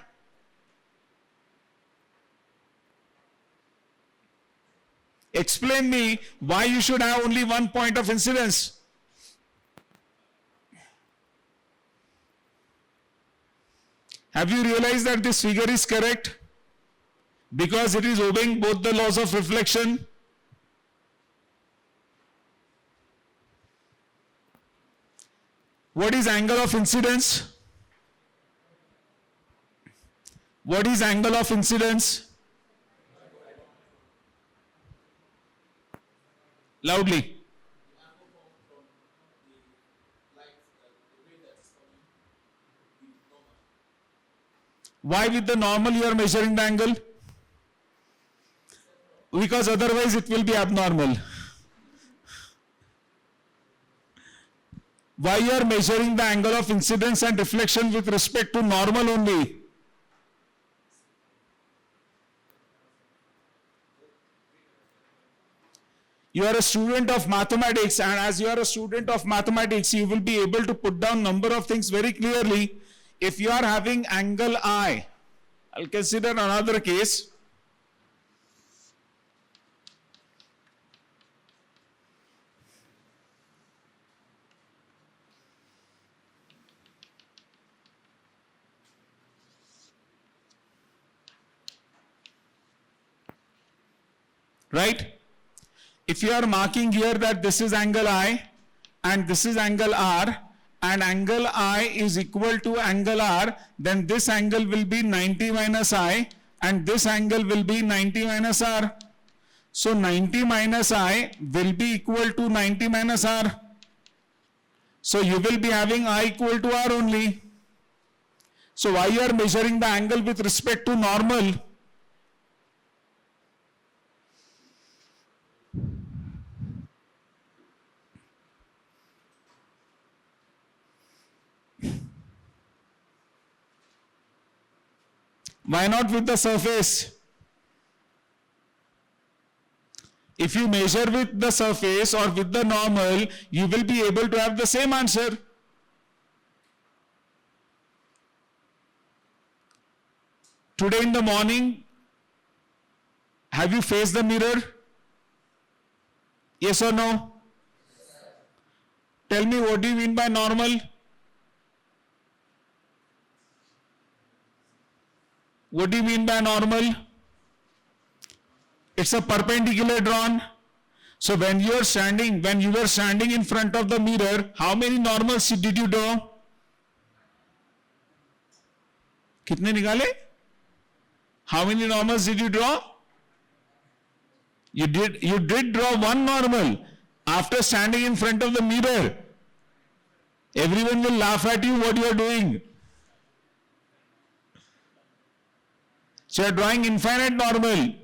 Explain me why you should have only one point of incidence. Have you realized that this figure is correct? Because it is obeying both the laws of reflection. What is angle of incidence? What is angle of incidence? Loudly. Why with the normal you are measuring the angle? Because otherwise it will be abnormal. Why you are measuring the angle of incidence and reflection with respect to normal only? You are a student of mathematics, and as you are a student of mathematics, you will be able to put down number of things very clearly. If you are having angle I, I'll consider another case. Right? If you are marking here that this is angle I and this is angle R, and angle I is equal to angle R, then this angle will be 90 minus I and this angle will be 90 minus R. So 90 minus I will be equal to 90 minus R. So you will be having I equal to R only. So why you are measuring the angle with respect to normal? Why not with the surface? If you measure with the surface or with the normal, you will be able to have the same answer. Today in the morning, have you faced the mirror? Yes or no? Tell me, what do you mean by normal? What do you mean by normal? It's a perpendicular drawn. So when you were standing in front of the mirror, how many normals did you draw? कितने निकाले? How many normals did you draw? You did draw one normal after standing in front of the mirror. Everyone will laugh at you what you are doing. So you are drawing infinite normal.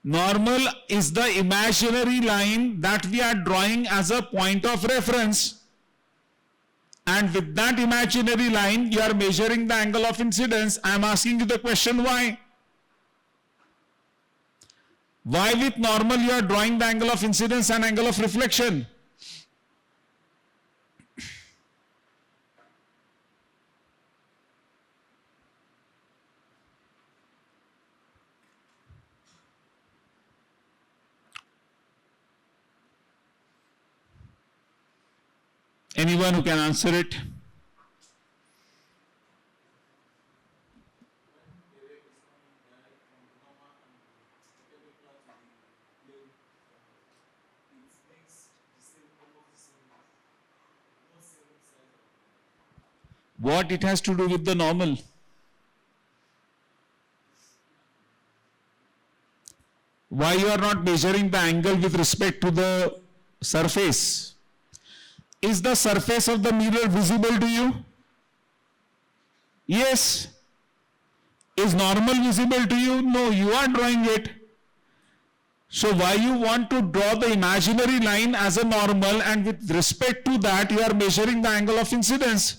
Normal is the imaginary line that we are drawing as a point of reference. And with that imaginary line, you are measuring the angle of incidence. I am asking you the question, why? Why with normal you are drawing the angle of incidence and angle of reflection? Anyone who can answer it? What it has to do with the normal? Why you are not measuring the angle with respect to the surface? Is the surface of the mirror visible to you? Yes. Is normal visible to you? No, you are drawing it. So why you want to draw the imaginary line as a normal, and with respect to that you are measuring the angle of incidence?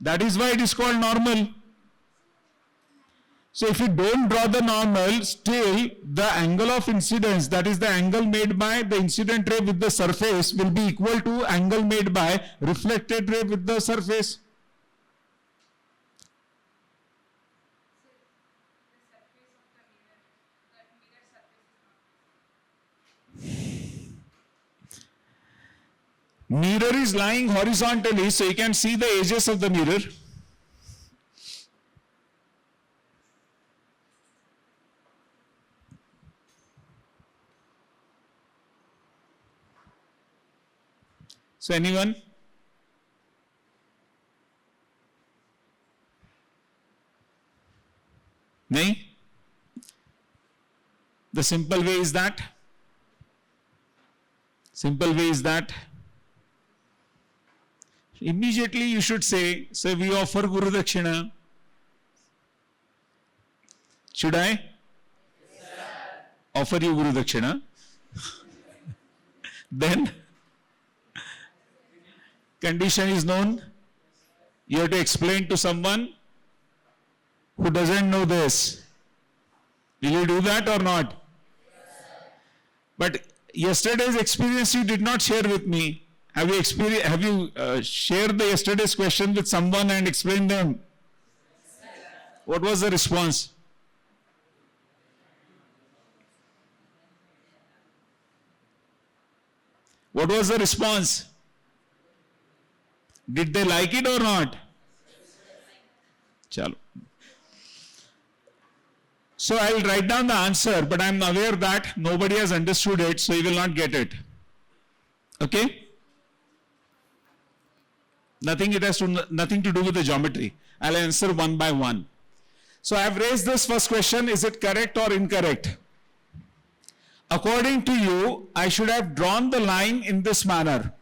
That is why it is called normal. So if you don't draw the normal, still the angle of incidence, that is the angle made by the incident ray with the surface, will be equal to angle made by reflected ray with the surface. Mirror is lying horizontally, so you can see the edges of the mirror. So anyone? No? The simple way is that? Simple way is that? Immediately you should say, so we offer Guru Dakshina. Should I? Yes, offer you Guru Dakshina? Then condition is known. You have to explain to someone who doesn't know this. Will you do that or not? Yes, but yesterday's experience you did not share with me. Have you shared the yesterday's question with someone and explained them? Yes, what was the response? What was the response? Did they like it or not? Chalo. So I will write down the answer, but I am aware that nobody has understood it, so you will not get it. Okay? Nothing to do with the geometry. I'll answer one by one. So I have raised this first question, is it correct or incorrect? According to you, I should have drawn the line in this manner.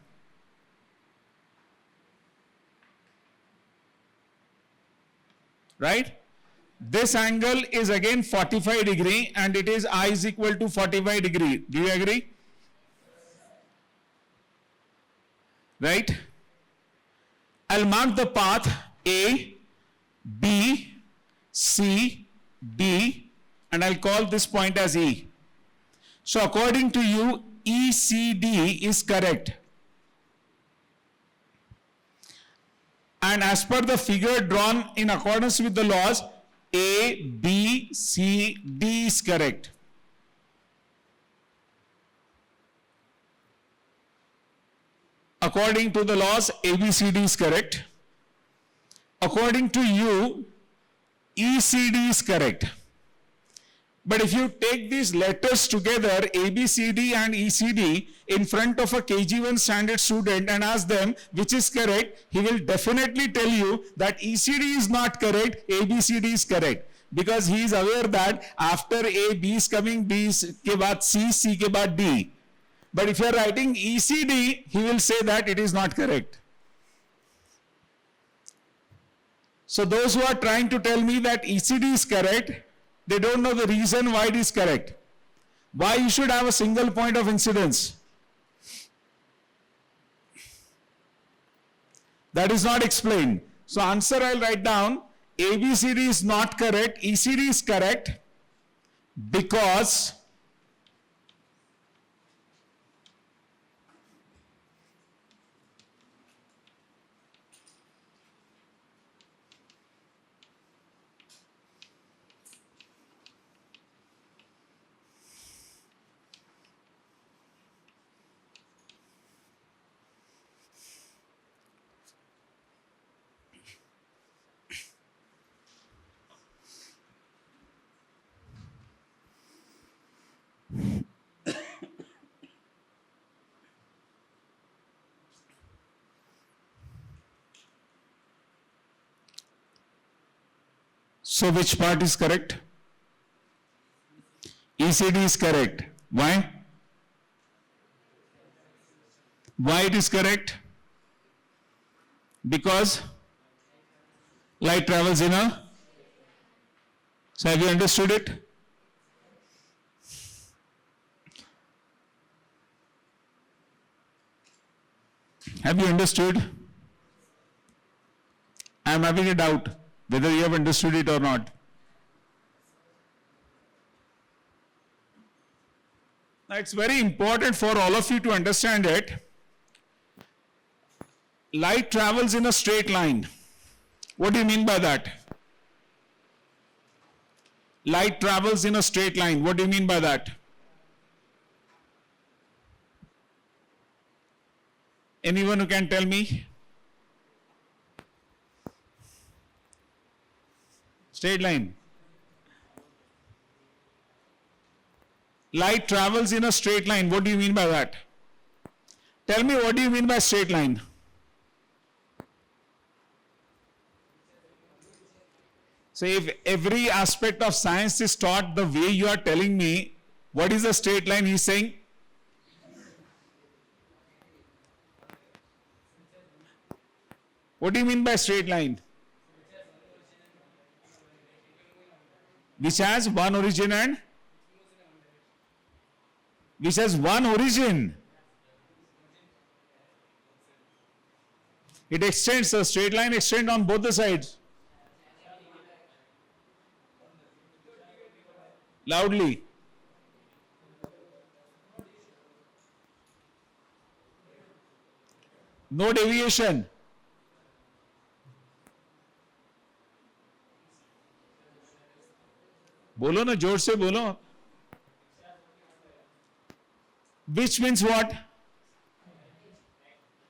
Right? This angle is again 45 degree and it is I is equal to 45 degree. Do you agree? Right? I'll mark the path A, B, C, D, and I'll call this point as E. So according to you, ECD is correct. And as per the figure drawn in accordance with the laws, A, B, C, D is correct. According to the laws, ABCD is correct. According to you, ECD is correct. But if you take these letters together, ABCD and ECD, in front of a KG1 standard student and ask them which is correct, he will definitely tell you that ECD is not correct, ABCD is correct. Because he is aware that after A, B is coming, B ke baad C, C ke baad D. But if you are writing ECD, he will say that it is not correct. So those who are trying to tell me that ECD is correct, they don't know the reason why it is correct. Why you should have a single point of incidence. That is not explained. So answer I'll write down. ABCD is not correct. ECD is correct because so which part is correct? ECD is correct. Why? Why it is correct? Because light travels in a... So have you understood it? Have you understood? I am having a doubt whether you have understood it or not. Now it's very important for all of you to understand it. Light travels in a straight line. What do you mean by that? Light travels in a straight line. What do you mean by that? Anyone who can tell me? Straight line. Light travels in a straight line. What do you mean by that? Tell me, what do you mean by straight line? So if every aspect of science is taught the way you are telling me, what is a straight line? He's saying, what do you mean by straight line? Which has one origin and which has one origin. It extends, a straight line extends on both the sides. Loudly. No deviation. बोलो ना, जोर से बोलो. Which means what?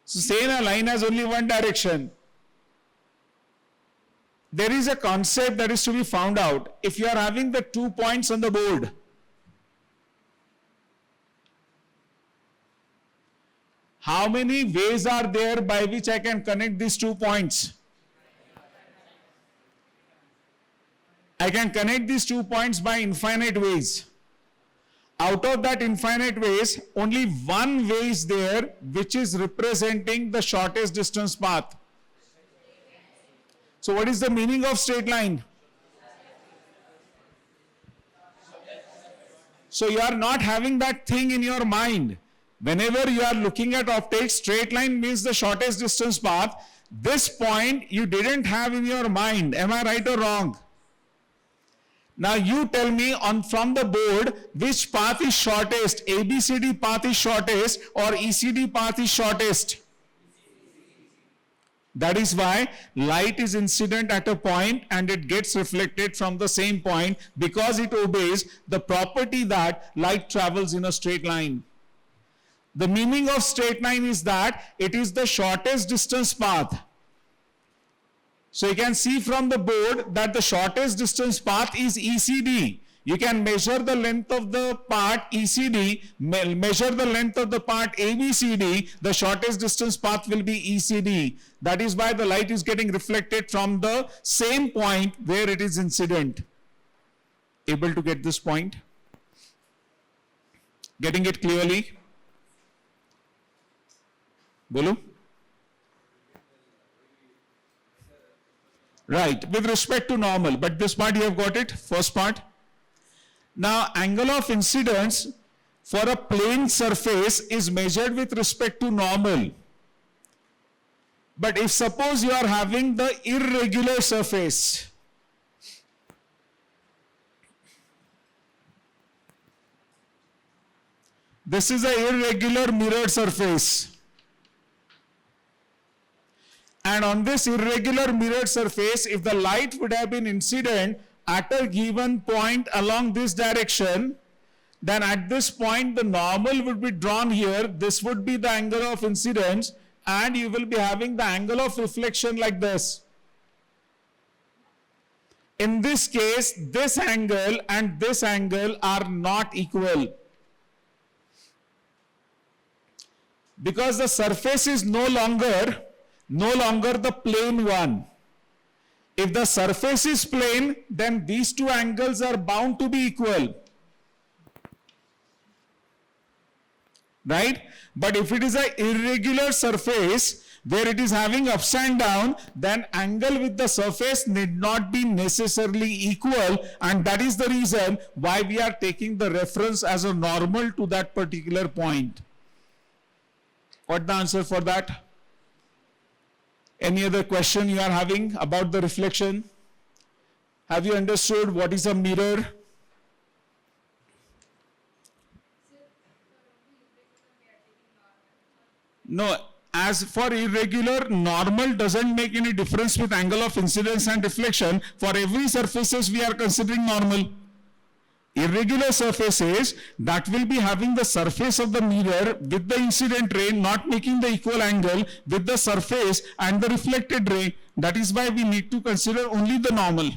So say a line has only one direction. There is a concept that is to be found out. If you are having the 2 points on the board, how many ways are there by which I can connect these 2 points? I can connect these 2 points by infinite ways. Out of that infinite ways, only one way is there which is representing the shortest distance path. So what is the meaning of straight line? So you are not having that thing in your mind. Whenever you are looking at optics, straight line means the shortest distance path. This point you didn't have in your mind. Am I right or wrong? Now you tell me from the board which path is shortest, ABCD path is shortest or ECD path is shortest. That is why light is incident at a point and it gets reflected from the same point because it obeys the property that light travels in a straight line. The meaning of straight line is that it is the shortest distance path. So you can see from the board that the shortest distance path is ECD. You can measure the length of the part ECD, measure the length of the part ABCD, the shortest distance path will be ECD. That is why the light is getting reflected from the same point where it is incident. Able to get this point? Getting it clearly? Bolu? Right, with respect to normal, but this part you have got it, first part. Now, angle of incidence for a plane surface is measured with respect to normal. But if suppose you are having the irregular surface, this is an irregular mirrored surface. And on this irregular mirrored surface, if the light would have been incident at a given point along this direction, then at this point the normal would be drawn here. This would be the angle of incidence, and you will be having the angle of reflection like this. In this case, this angle and this angle are not equal, because the surface is no longer the plane one. If the surface is plane, then these two angles are bound to be equal, right? But if it is an irregular surface where it is having ups and down, then angle with the surface need not be necessarily equal, and that is the reason why we are taking the reference as a normal to that particular point. What the answer for that? Any other question you are having about the reflection? Have you understood what is a mirror? No, as for irregular, normal doesn't make any difference with angle of incidence and reflection. For every surfaces we are considering normal. Irregular surfaces that will be having the surface of the mirror with the incident ray not making the equal angle with the surface and the reflected ray. That is why we need to consider only the normal.